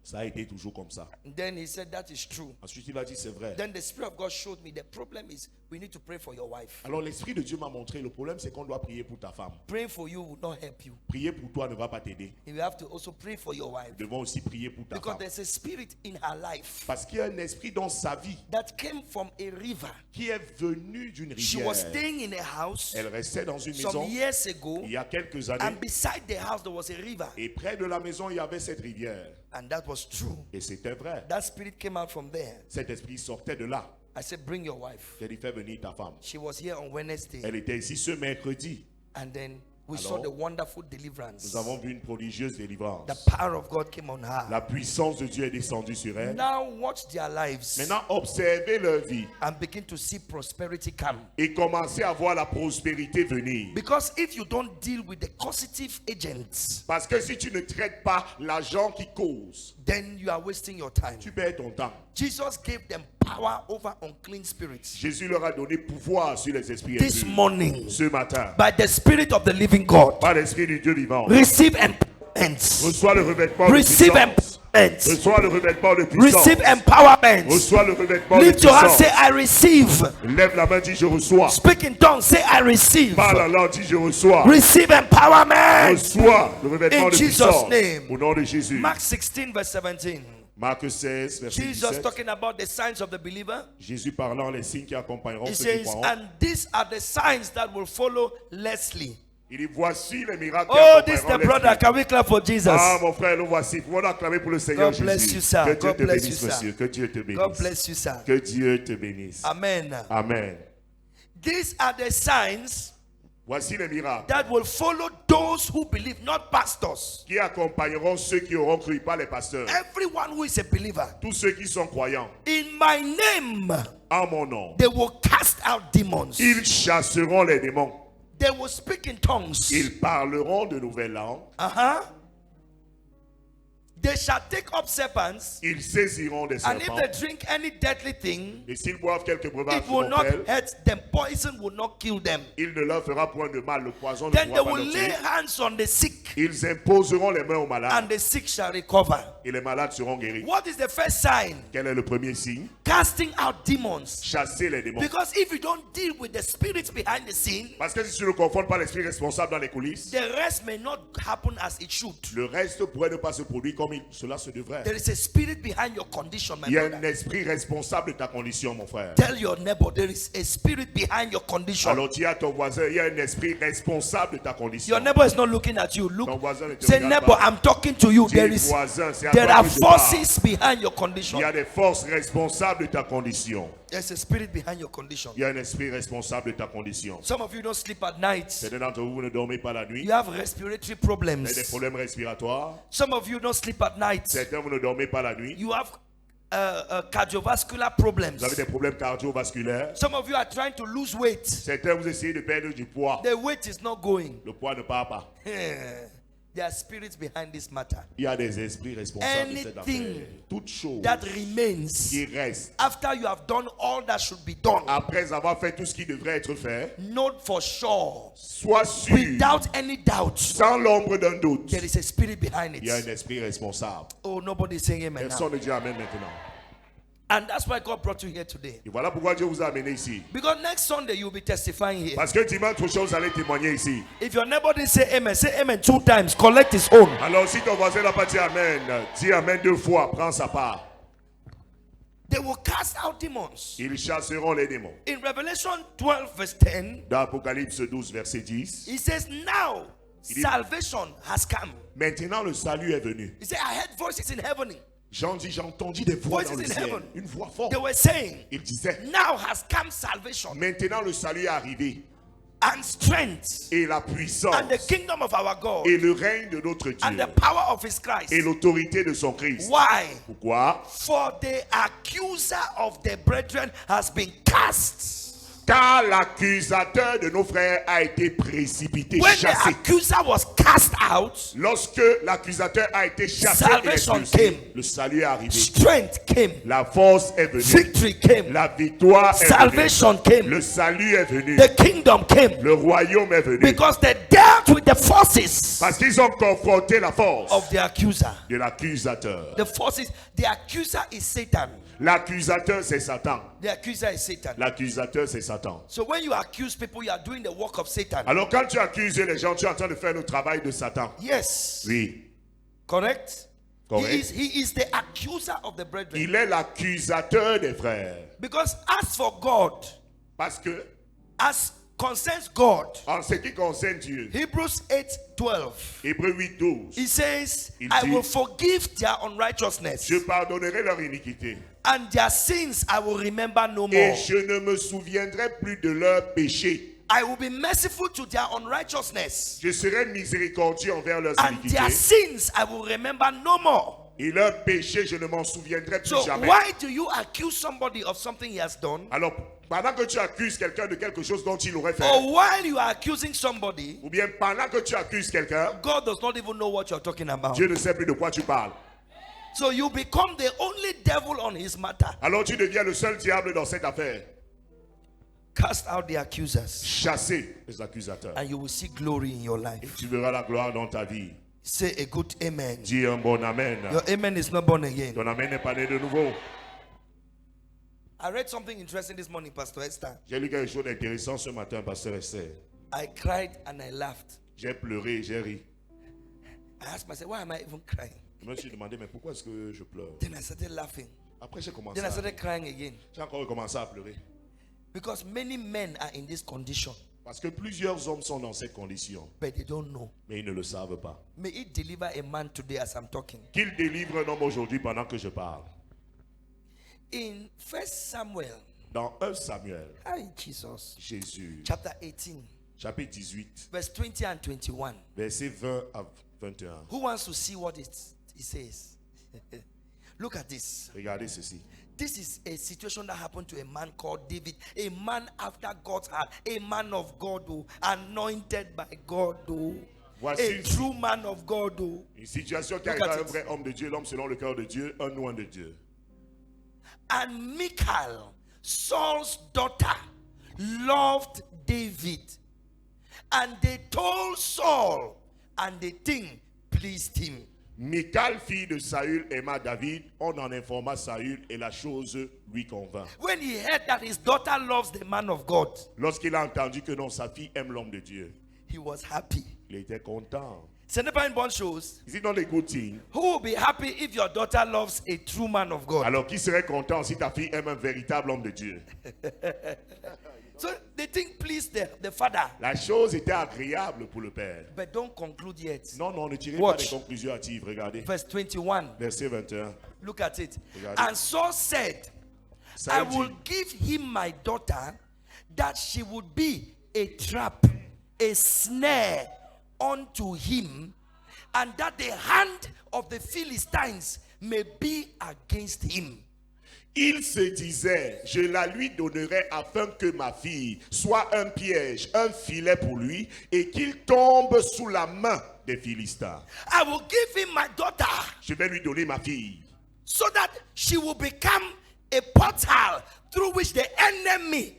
[SPEAKER 3] Ça a été toujours comme ça.
[SPEAKER 2] And then he said that is true.
[SPEAKER 3] Ensuite, il a dit, c'est vrai.
[SPEAKER 2] Then the Spirit of God showed me the problem is we need to pray for your wife.
[SPEAKER 3] Alors l'Esprit de Dieu m'a montré, le problème c'est qu'on doit prier pour ta femme.
[SPEAKER 2] Praying for you will not help you.
[SPEAKER 3] Prier pour toi ne va pas t'aider.
[SPEAKER 2] You have to also pray for your wife,
[SPEAKER 3] Nous devons aussi prier pour ta
[SPEAKER 2] because
[SPEAKER 3] femme.
[SPEAKER 2] there's a spirit in her life
[SPEAKER 3] Parce qu'il y a un esprit dans sa vie
[SPEAKER 2] that came from a river.
[SPEAKER 3] qui est venu d'une
[SPEAKER 2] She
[SPEAKER 3] rivière.
[SPEAKER 2] was staying in a house
[SPEAKER 3] Elle restait dans une
[SPEAKER 2] some
[SPEAKER 3] maison
[SPEAKER 2] years ago,
[SPEAKER 3] il y a quelques
[SPEAKER 2] and
[SPEAKER 3] années.
[SPEAKER 2] beside the house there was a river,
[SPEAKER 3] Et près de la maison, il y avait cette rivière.
[SPEAKER 2] and that was true.
[SPEAKER 3] Et c'était vrai.
[SPEAKER 2] That spirit came out from there.
[SPEAKER 3] Cet esprit sortait de là.
[SPEAKER 2] I said, bring your wife.
[SPEAKER 3] J'ai dit, fais venir ta femme.
[SPEAKER 2] She was here on Wednesday,
[SPEAKER 3] Elle était ici ce mercredi.
[SPEAKER 2] and then we saw
[SPEAKER 3] Alors,
[SPEAKER 2] the wonderful deliverance.
[SPEAKER 3] Nous avons vu une prodigieuse délivrance.
[SPEAKER 2] The power of God came on her.
[SPEAKER 3] La puissance de Dieu est descendue sur elle.
[SPEAKER 2] Now watch their lives
[SPEAKER 3] Maintenant, observez leur vie
[SPEAKER 2] and begin to see prosperity come.
[SPEAKER 3] et commencez à voir la prospérité venir.
[SPEAKER 2] Because if you don't deal with the causative agents,
[SPEAKER 3] Parce que si tu ne traites pas l'agent qui cause,
[SPEAKER 2] then you are wasting your time.
[SPEAKER 3] tu perds ton temps.
[SPEAKER 2] Jesus gave them power over unclean spirits.
[SPEAKER 3] Jésus leur a donné pouvoir sur les esprits
[SPEAKER 2] This
[SPEAKER 3] impurs.
[SPEAKER 2] morning,
[SPEAKER 3] Ce matin,
[SPEAKER 2] by the Spirit of the living God,
[SPEAKER 3] par l'esprit du Dieu vivant,
[SPEAKER 2] receive empowerment.
[SPEAKER 3] reçois le revêtement de
[SPEAKER 2] Receive
[SPEAKER 3] puissance.
[SPEAKER 2] empowerment.
[SPEAKER 3] Reçois le revêtement de puissance.
[SPEAKER 2] Receive empowerment.
[SPEAKER 3] Reçois le revêtement de
[SPEAKER 2] Lift your hand,
[SPEAKER 3] puissance.
[SPEAKER 2] say, I receive.
[SPEAKER 3] Lève la main, dis je reçois.
[SPEAKER 2] Speak in tongues, say, I receive.
[SPEAKER 3] Parle la langue, dis je reçois.
[SPEAKER 2] Receive empowerment.
[SPEAKER 3] Reçois le revêtement
[SPEAKER 2] In
[SPEAKER 3] de
[SPEAKER 2] Jesus'
[SPEAKER 3] puissance.
[SPEAKER 2] name.
[SPEAKER 3] Au nom de Jésus.
[SPEAKER 2] Mark 16, verse 17.
[SPEAKER 3] Marc 16, verset
[SPEAKER 2] Jesus
[SPEAKER 3] 17.
[SPEAKER 2] talking about the signs of the believer.
[SPEAKER 3] Jésus parlant les signes qui accompagneront
[SPEAKER 2] He
[SPEAKER 3] ceux qui
[SPEAKER 2] says,
[SPEAKER 3] croiront.
[SPEAKER 2] and these are the signs that will follow Leslie.
[SPEAKER 3] Il dit, voici les miracles qui
[SPEAKER 2] Oh, this is the
[SPEAKER 3] accompagneront les
[SPEAKER 2] brother.
[SPEAKER 3] signes.
[SPEAKER 2] Can we clap for Jesus?
[SPEAKER 3] Ah, mon frère, nous voici. Pouvons-nous acclamer pour le Seigneur
[SPEAKER 2] God bless
[SPEAKER 3] Jésus.
[SPEAKER 2] you, sir.
[SPEAKER 3] Que Dieu
[SPEAKER 2] God
[SPEAKER 3] te
[SPEAKER 2] bless
[SPEAKER 3] bénisse,
[SPEAKER 2] you, sir.
[SPEAKER 3] monsieur. Que Dieu te bénisse.
[SPEAKER 2] God bless you, sir.
[SPEAKER 3] Que Dieu te bénisse.
[SPEAKER 2] Amen.
[SPEAKER 3] Amen.
[SPEAKER 2] These are the signs
[SPEAKER 3] Voici les miracles
[SPEAKER 2] that will follow those who believe, not pastors.
[SPEAKER 3] qui accompagneront ceux qui auront cru, pas les pasteurs.
[SPEAKER 2] Everyone who is a believer.
[SPEAKER 3] Tous ceux qui sont croyants.
[SPEAKER 2] In my name,
[SPEAKER 3] En mon nom.
[SPEAKER 2] they will cast out demons.
[SPEAKER 3] Ils chasseront les démons.
[SPEAKER 2] They will speak in tongues.
[SPEAKER 3] Ils parleront de nouvelles langues.
[SPEAKER 2] They shall take up serpents,
[SPEAKER 3] Ils saisiront des
[SPEAKER 2] and if
[SPEAKER 3] serpents.
[SPEAKER 2] they drink any deadly thing,
[SPEAKER 3] Et s'ils boivent quelques breuvages
[SPEAKER 2] it will not
[SPEAKER 3] mortels,
[SPEAKER 2] hurt them. Poison will not kill them.
[SPEAKER 3] il ne leur fera point de mal. Le poison ne
[SPEAKER 2] Then they
[SPEAKER 3] pourra pas
[SPEAKER 2] will
[SPEAKER 3] leur
[SPEAKER 2] lay
[SPEAKER 3] tuer.
[SPEAKER 2] hands on the sick,
[SPEAKER 3] Ils imposeront les mains aux malades.
[SPEAKER 2] and the sick shall recover.
[SPEAKER 3] Et les malades seront guéris.
[SPEAKER 2] What is the first sign?
[SPEAKER 3] Quel est le premier signe?
[SPEAKER 2] Casting out demons.
[SPEAKER 3] Chasser les démons.
[SPEAKER 2] Because if you don't deal with the spirits behind the scene,
[SPEAKER 3] Parce que si tu ne confrontes pas l'esprit responsable dans les coulisses,
[SPEAKER 2] the rest may not happen as it should.
[SPEAKER 3] le reste pourrait ne pas se produire comme cela se devrait.
[SPEAKER 2] There is a spirit behind your condition, my
[SPEAKER 3] Il y a un
[SPEAKER 2] brother.
[SPEAKER 3] esprit responsable de ta condition, mon frère.
[SPEAKER 2] Tell your neighbor there is a spirit behind your condition.
[SPEAKER 3] Alors dis à ton voisin, il y a un esprit responsable de ta condition.
[SPEAKER 2] Your neighbor is not looking at you.
[SPEAKER 3] Ton
[SPEAKER 2] Look,
[SPEAKER 3] voisin ne te
[SPEAKER 2] say,
[SPEAKER 3] regarde
[SPEAKER 2] neighbor,
[SPEAKER 3] pas.
[SPEAKER 2] I'm talking to you.
[SPEAKER 3] Dis,
[SPEAKER 2] There is,
[SPEAKER 3] voisin, c'est à
[SPEAKER 2] there
[SPEAKER 3] toi
[SPEAKER 2] are
[SPEAKER 3] que je parle.
[SPEAKER 2] forces behind your condition.
[SPEAKER 3] Il y a des forces responsables de ta condition.
[SPEAKER 2] There's a spirit behind your condition.
[SPEAKER 3] Il y a un esprit responsable de ta condition.
[SPEAKER 2] Some of you don't sleep at night.
[SPEAKER 3] Certains d'entre vous ne dormez pas la nuit.
[SPEAKER 2] You have respiratory
[SPEAKER 3] Vous avez des
[SPEAKER 2] problems.
[SPEAKER 3] problèmes respiratoires.
[SPEAKER 2] Some of you don't sleep at night.
[SPEAKER 3] Certains, vous ne dormez pas la nuit.
[SPEAKER 2] You have cardiovascular problems.
[SPEAKER 3] Vous avez des problèmes cardiovasculaires.
[SPEAKER 2] Some of you are trying to lose weight.
[SPEAKER 3] Certains, vous essayez de perdre du poids.
[SPEAKER 2] The weight is not going.
[SPEAKER 3] Le poids ne part pas.
[SPEAKER 2] There are spirits behind this matter.
[SPEAKER 3] Il y a des esprits responsables de cette
[SPEAKER 2] Anything
[SPEAKER 3] affaire. Toute chose
[SPEAKER 2] that remains
[SPEAKER 3] qui reste
[SPEAKER 2] after you have done all that should be done,
[SPEAKER 3] après avoir fait tout ce qui devrait être fait,
[SPEAKER 2] note for sure,
[SPEAKER 3] sois sûr,
[SPEAKER 2] without any doubt,
[SPEAKER 3] sans l'ombre d'un doute,
[SPEAKER 2] there is a spirit behind
[SPEAKER 3] il y a un
[SPEAKER 2] it.
[SPEAKER 3] esprit responsable.
[SPEAKER 2] Oh, nobody is saying amen now.
[SPEAKER 3] Personne ne dit Amen maintenant.
[SPEAKER 2] And that's why God brought you here today.
[SPEAKER 3] Et voilà pourquoi Dieu vous a amené ici.
[SPEAKER 2] Because next Sunday you'll be testifying here.
[SPEAKER 3] Parce que dimanche prochain, vous allez témoigner ici.
[SPEAKER 2] If your neighbor didn't say amen 2 times. Collect his own.
[SPEAKER 3] Alors si ton voisin n'a pas dit Amen, dis Amen 2 fois, prends sa part.
[SPEAKER 2] They will cast out demons.
[SPEAKER 3] Ils chasseront les démons.
[SPEAKER 2] In Revelation 12 verse 10,
[SPEAKER 3] Dans Apocalypse 12, verset 10,
[SPEAKER 2] he says, now salvation has come.
[SPEAKER 3] maintenant le salut est venu.
[SPEAKER 2] He said, I heard voices in heaven.
[SPEAKER 3] Jean dit, j'ai entendu des voix dans
[SPEAKER 2] Voices
[SPEAKER 3] le
[SPEAKER 2] in
[SPEAKER 3] ciel.
[SPEAKER 2] heaven.
[SPEAKER 3] Une voix forte.
[SPEAKER 2] They were saying,
[SPEAKER 3] Il disait,
[SPEAKER 2] now has come salvation
[SPEAKER 3] maintenant le salut est arrivé.
[SPEAKER 2] and strength
[SPEAKER 3] Et la puissance
[SPEAKER 2] and the kingdom of our God
[SPEAKER 3] et le règne de notre
[SPEAKER 2] and
[SPEAKER 3] Dieu
[SPEAKER 2] the power of his Christ.
[SPEAKER 3] et l'autorité de son Christ.
[SPEAKER 2] Why?
[SPEAKER 3] Pourquoi?
[SPEAKER 2] For the accuser of the brethren has been cast.
[SPEAKER 3] Car l'accusateur de nos frères a été précipité,
[SPEAKER 2] When the
[SPEAKER 3] chassé.
[SPEAKER 2] accuser was cast out,
[SPEAKER 3] Lorsque l'accusateur a été chassé,
[SPEAKER 2] Salvation
[SPEAKER 3] et expulsé,
[SPEAKER 2] came.
[SPEAKER 3] le salut est arrivé.
[SPEAKER 2] strength came,
[SPEAKER 3] La force est venue.
[SPEAKER 2] victory came,
[SPEAKER 3] La victoire est
[SPEAKER 2] salvation
[SPEAKER 3] venue.
[SPEAKER 2] came,
[SPEAKER 3] Le salut est venu.
[SPEAKER 2] the kingdom came.
[SPEAKER 3] Le royaume est venu.
[SPEAKER 2] Because they dealt with the forces
[SPEAKER 3] Parce qu'ils ont confronté la force
[SPEAKER 2] of the accuser.
[SPEAKER 3] de l'accusateur.
[SPEAKER 2] The forces, the accuser is Satan.
[SPEAKER 3] L'accusateur, c'est Satan.
[SPEAKER 2] The accuser is Satan.
[SPEAKER 3] L'accusateur, c'est Satan.
[SPEAKER 2] So when you accuse people, you are doing the work of Satan.
[SPEAKER 3] Alors quand tu accuses les gens, tu es en train de faire le travail de Satan.
[SPEAKER 2] Yes.
[SPEAKER 3] Oui.
[SPEAKER 2] Correct?
[SPEAKER 3] Correct.
[SPEAKER 2] He is the accuser of the brethren.
[SPEAKER 3] Il est l'accusateur des frères.
[SPEAKER 2] Because as for God,
[SPEAKER 3] Parce que,
[SPEAKER 2] as concerns God,
[SPEAKER 3] en ce qui concerne Dieu,
[SPEAKER 2] Hebrews 8:12,
[SPEAKER 3] Hébreux 8, 12,
[SPEAKER 2] he says,
[SPEAKER 3] Il
[SPEAKER 2] I
[SPEAKER 3] dit,
[SPEAKER 2] will forgive their unrighteousness,
[SPEAKER 3] je pardonnerai leur iniquité.
[SPEAKER 2] and their sins I will remember no
[SPEAKER 3] Et
[SPEAKER 2] more.
[SPEAKER 3] je ne me souviendrai plus de leurs péchés.
[SPEAKER 2] I will be merciful to their unrighteousness,
[SPEAKER 3] Je serai miséricordieux envers leurs
[SPEAKER 2] and their
[SPEAKER 3] iniquités.
[SPEAKER 2] sins I will remember no more.
[SPEAKER 3] Et leurs péchés, je ne m'en souviendrai plus
[SPEAKER 2] So
[SPEAKER 3] jamais.
[SPEAKER 2] why do you accuse somebody of something he has done?
[SPEAKER 3] Alors, pendant que tu accuses quelqu'un de quelque chose dont il aurait fait,
[SPEAKER 2] Or while you are accusing somebody,
[SPEAKER 3] ou bien pendant que tu accuses quelqu'un,
[SPEAKER 2] God does not even know what you're talking about.
[SPEAKER 3] Dieu ne sait plus de quoi tu parles.
[SPEAKER 2] So you become the only devil on his matter.
[SPEAKER 3] Alors tu deviens le seul diable dans cette affaire.
[SPEAKER 2] Cast out the accusers,
[SPEAKER 3] Chasser les accusateurs.
[SPEAKER 2] and you will see glory in your
[SPEAKER 3] Et
[SPEAKER 2] life.
[SPEAKER 3] tu verras la gloire dans ta vie.
[SPEAKER 2] Say a good amen.
[SPEAKER 3] Dis un bon amen.
[SPEAKER 2] Your amen is not born again.
[SPEAKER 3] Ton amen n'est pas né de nouveau.
[SPEAKER 2] I read something interesting this morning, Pastor Esther.
[SPEAKER 3] J'ai lu quelque chose d'intéressant ce matin, Pasteur Esther.
[SPEAKER 2] I cried and I laughed.
[SPEAKER 3] J'ai pleuré et j'ai ri.
[SPEAKER 2] I asked myself, why am I even crying?
[SPEAKER 3] Je me suis demandé, mais pourquoi est-ce que je pleure?
[SPEAKER 2] Then I started laughing.
[SPEAKER 3] Après, j'ai commencé
[SPEAKER 2] Then I
[SPEAKER 3] à
[SPEAKER 2] started crying again.
[SPEAKER 3] j'ai encore recommencé à pleurer.
[SPEAKER 2] Because many men are in this condition,
[SPEAKER 3] Parce que plusieurs hommes sont dans cette condition,
[SPEAKER 2] but they don't know.
[SPEAKER 3] mais ils ne le savent pas.
[SPEAKER 2] May it deliver a man today as I'm talking.
[SPEAKER 3] Qu'il délivre un homme aujourd'hui pendant que je parle.
[SPEAKER 2] In 1 Samuel,
[SPEAKER 3] Dans 1 Samuel,
[SPEAKER 2] hi Jesus,
[SPEAKER 3] Jésus,
[SPEAKER 2] chapter 18,
[SPEAKER 3] chapitre 18,
[SPEAKER 2] verse 20 and 21.
[SPEAKER 3] versets 20 à 21.
[SPEAKER 2] Who wants to see what it says? Look at this.
[SPEAKER 3] Regardez ceci.
[SPEAKER 2] This is a situation that happened to a man called David, a man after God's heart, a man of God, anointed by God,
[SPEAKER 3] Voici
[SPEAKER 2] a true man of God.
[SPEAKER 3] une situation qui
[SPEAKER 2] Look
[SPEAKER 3] arrive
[SPEAKER 2] at
[SPEAKER 3] à un
[SPEAKER 2] it.
[SPEAKER 3] vrai homme de Dieu, l'homme selon le cœur de Dieu, un loin de Dieu.
[SPEAKER 2] And Michal, Saul's daughter, loved David. And they told Saul, and the thing pleased him.
[SPEAKER 3] Michal, fille de Saül, aima David. On en informa Saül et la chose lui convint.
[SPEAKER 2] When he heard that his daughter loves the man of God,
[SPEAKER 3] Lorsqu'il a entendu que non, sa fille aime l'homme de Dieu,
[SPEAKER 2] he was happy.
[SPEAKER 3] il était content.
[SPEAKER 2] Ce n'est pas une bonne chose.
[SPEAKER 3] Is it not a good thing?
[SPEAKER 2] Who will be happy if your daughter loves a true man of God?
[SPEAKER 3] Alors qui serait content si ta fille aime un véritable homme de Dieu?
[SPEAKER 2] So the thing pleased the father.
[SPEAKER 3] La chose était agréable pour le père.
[SPEAKER 2] But don't conclude yet.
[SPEAKER 3] Non, non, ne tirez
[SPEAKER 2] Watch.
[SPEAKER 3] pas des conclusions hâtives. Regardez.
[SPEAKER 2] Verse 21.
[SPEAKER 3] Verset 21.
[SPEAKER 2] Look at it.
[SPEAKER 3] Regardez.
[SPEAKER 2] And Saul said, I
[SPEAKER 3] Saül
[SPEAKER 2] will
[SPEAKER 3] dit,
[SPEAKER 2] give him my daughter, that she would be a trap, a snare unto him, and that the hand of the Philistines may be against him.
[SPEAKER 3] il se disait, je la lui donnerai afin que ma fille soit un piège, un filet pour lui, et qu'il tombe sous la main des Philistins.
[SPEAKER 2] I will give him my daughter,
[SPEAKER 3] Je vais lui donner ma fille,
[SPEAKER 2] so that she will become a portal through which the enemy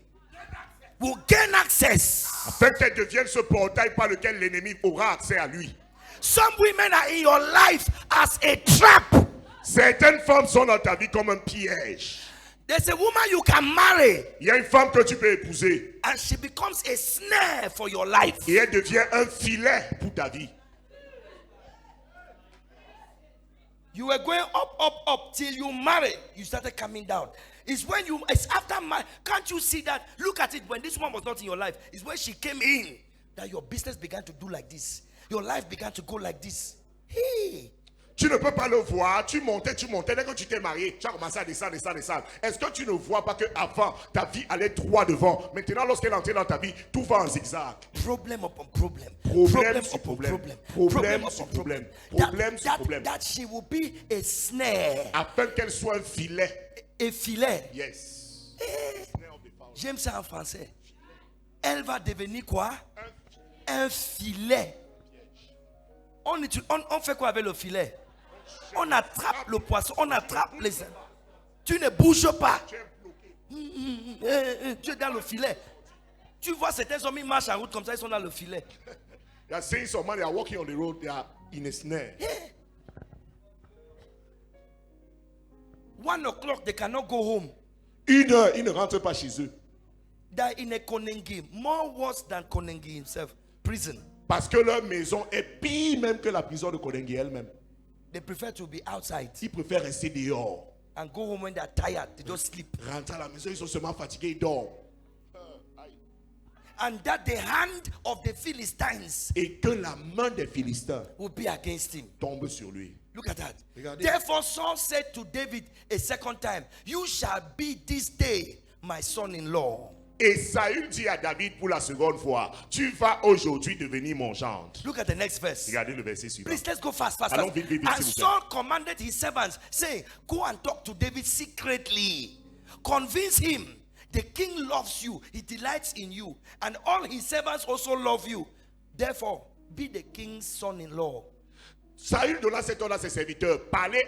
[SPEAKER 2] will gain access.
[SPEAKER 3] afin qu'elle devienne ce portail par lequel l'ennemi aura accès à lui.
[SPEAKER 2] Some women are in your life as a trap.
[SPEAKER 3] Certaines femmes sont dans ta vie comme un piège.
[SPEAKER 2] There's a woman you can marry,
[SPEAKER 3] Il y a une femme que tu peux épouser
[SPEAKER 2] and she becomes a snare for your life.
[SPEAKER 3] et elle devient un filet pour ta vie.
[SPEAKER 2] You were going up till you marry. You started coming down. It's after marriage. Can't you see that? Look at it. When this woman was not in your life, it's when she came in that your business began to do like this. Your life began to go like this. Hey.
[SPEAKER 3] Tu ne peux pas le voir, tu montais, dès que tu t'es marié, tu as commencé à descendre. Est-ce que tu ne vois pas qu'avant, ta vie allait droit devant? Maintenant, lorsqu'elle est entrée dans ta vie, tout va en zigzag.
[SPEAKER 2] Problem upon problem.
[SPEAKER 3] Problème sur
[SPEAKER 2] upon
[SPEAKER 3] problème.
[SPEAKER 2] problem.
[SPEAKER 3] Problème
[SPEAKER 2] upon
[SPEAKER 3] sur
[SPEAKER 2] problem.
[SPEAKER 3] problème. Problème sur problème.
[SPEAKER 2] That she will be a snare,
[SPEAKER 3] Afin qu'elle soit un filet.
[SPEAKER 2] a filet.
[SPEAKER 3] Yes.
[SPEAKER 2] J'aime ça en français. Elle va devenir quoi? Un filet. On fait quoi avec le filet? On attrape le poisson, on attrape les... Tu ne bouges pas. Tu es dans le filet. Tu vois certains hommes, ils marchent en route comme ça, ils sont dans le filet.
[SPEAKER 3] They are saying some man, they are walking on the road, they are in a snare.
[SPEAKER 2] 1 o'clock, they cannot go home.
[SPEAKER 3] 1 heure, ils ne rentrent pas chez eux.
[SPEAKER 2] They're in a Konengi, more worse than Konengi himself, prison.
[SPEAKER 3] Parce que leur maison est pire même que la prison de Kodengui elle-même.
[SPEAKER 2] They prefer to be outside
[SPEAKER 3] Ils préfèrent rester dehors.
[SPEAKER 2] and go home when they're tired. They just sleep.
[SPEAKER 3] Rentrer à la maison, ils sont seulement fatigués, ils dorment.
[SPEAKER 2] And that the hand of the Philistines
[SPEAKER 3] Et que la main des Philistins
[SPEAKER 2] will be against him.
[SPEAKER 3] tombe sur lui.
[SPEAKER 2] Look at that.
[SPEAKER 3] Regardez.
[SPEAKER 2] Therefore Saul said to David a second time, you shall be this day my son-in-law.
[SPEAKER 3] Et Saül dit à David pour la seconde fois, tu vas aujourd'hui devenir mon gendre.
[SPEAKER 2] Look at the next verse.
[SPEAKER 3] Regardez le verset suivant.
[SPEAKER 2] Please, let's go fast.
[SPEAKER 3] Allons vite, vite, vite,
[SPEAKER 2] And
[SPEAKER 3] s'il vous plaît.
[SPEAKER 2] Saul commanded his servants, saying, go and talk to David secretly. Convince him. The king loves you. He delights in you. And all his servants also love you. Therefore, be the king's son-in-law.
[SPEAKER 3] Saül donna cet ordre à ses serviteurs, parlez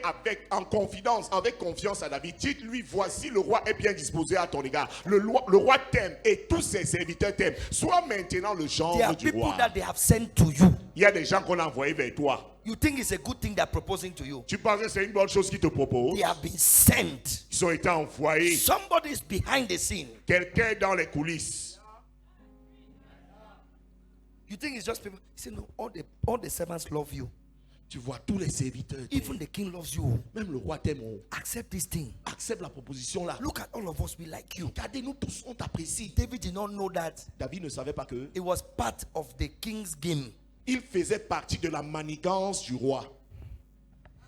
[SPEAKER 3] en confidence, avec confiance à David. Dites-lui, voici le roi est bien disposé à ton égard. Le roi t'aime et tous ses serviteurs t'aiment. Sois maintenant le
[SPEAKER 2] There
[SPEAKER 3] gendre
[SPEAKER 2] are
[SPEAKER 3] du
[SPEAKER 2] people
[SPEAKER 3] roi.
[SPEAKER 2] that they have sent to you.
[SPEAKER 3] Il y a des gens qu'on a envoyés vers toi.
[SPEAKER 2] You think it's a good thing they're proposing to you.
[SPEAKER 3] Tu penses que c'est une bonne chose qu'ils te proposent?
[SPEAKER 2] They have been sent.
[SPEAKER 3] Ils ont été envoyés.
[SPEAKER 2] Somebody is behind the scene.
[SPEAKER 3] Quelqu'un dans les coulisses.
[SPEAKER 2] You think it's just people? You say, no, all the servants love you.
[SPEAKER 3] Tu vois, tous les serviteurs
[SPEAKER 2] Even
[SPEAKER 3] t'aiment.
[SPEAKER 2] the king loves you.
[SPEAKER 3] Même le roi t'aime. Oh.
[SPEAKER 2] Accept this thing.
[SPEAKER 3] Accepte la proposition là.
[SPEAKER 2] Look at all of us, we like you.
[SPEAKER 3] Regardez, nous tous, on t'apprécie.
[SPEAKER 2] David did not know that
[SPEAKER 3] David ne savait pas que
[SPEAKER 2] it was part of the king's game.
[SPEAKER 3] il faisait partie de la manigance du roi.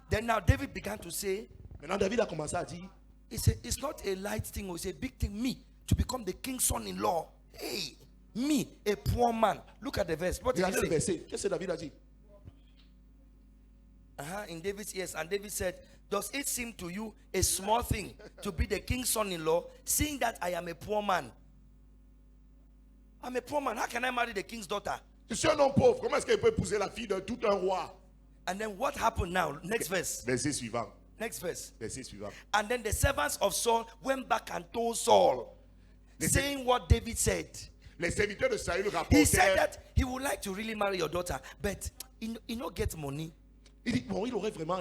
[SPEAKER 2] Then now David began to say,
[SPEAKER 3] Maintenant, David a commencé à dire,
[SPEAKER 2] it's not a light thing, it's a big thing. Me to become the king's son-in-law. Hey, me, a poor man. Look at the verse. What did
[SPEAKER 3] regardez le
[SPEAKER 2] he say?
[SPEAKER 3] verset. Qu'est-ce que David a dit?
[SPEAKER 2] In David's ears, and David said, does it seem to you a small thing to be the king's son-in-law, seeing that I am a poor man? I'm a poor man. How can I marry the king's daughter?
[SPEAKER 3] Je suis un homme pauvre. Comment est-ce qu'il peut épouser la fille de tout un roi?
[SPEAKER 2] And then what happened now? Next verse.
[SPEAKER 3] Verset suivant.
[SPEAKER 2] Next verse.
[SPEAKER 3] Verset suivant.
[SPEAKER 2] And then the servants of Saul went back and told Saul, saying what David said.
[SPEAKER 3] Les serviteurs de Saül
[SPEAKER 2] He said
[SPEAKER 3] rapportèrent.
[SPEAKER 2] that he would like to really marry your daughter, but he not get money.
[SPEAKER 3] Il dit, bon, il aurait vraiment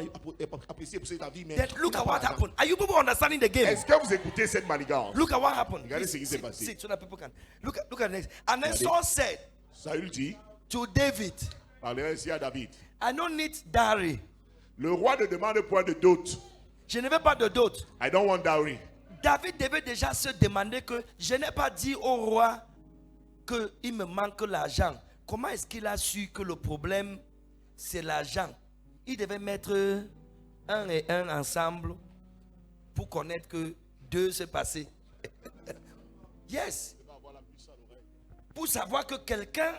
[SPEAKER 3] apprécié pour sa vie, mais.
[SPEAKER 2] Then look
[SPEAKER 3] il n'a
[SPEAKER 2] at
[SPEAKER 3] pas
[SPEAKER 2] what
[SPEAKER 3] d'argent.
[SPEAKER 2] happened. Are you people understanding the game?
[SPEAKER 3] Est-ce que vous écoutez cette manigance?
[SPEAKER 2] Look at what happened.
[SPEAKER 3] Regardez ce qui s'est passé.
[SPEAKER 2] Sit so that people can look at next. And then
[SPEAKER 3] Regardez.
[SPEAKER 2] Saul said
[SPEAKER 3] Saül dit,
[SPEAKER 2] to David,
[SPEAKER 3] parlez ainsi à David.
[SPEAKER 2] I don't need dowry.
[SPEAKER 3] Le roi ne demande point de dot.
[SPEAKER 2] Je ne veux pas de dot.
[SPEAKER 3] I don't want dowry.
[SPEAKER 2] David devait déjà se demander que je n'ai pas dit au roi qu'il me manque l'argent. Comment est-ce qu'il a su que le problème c'est l'argent? Il devait mettre un et un ensemble pour connaître que deux s'est passé. Yes. Pour savoir que quelqu'un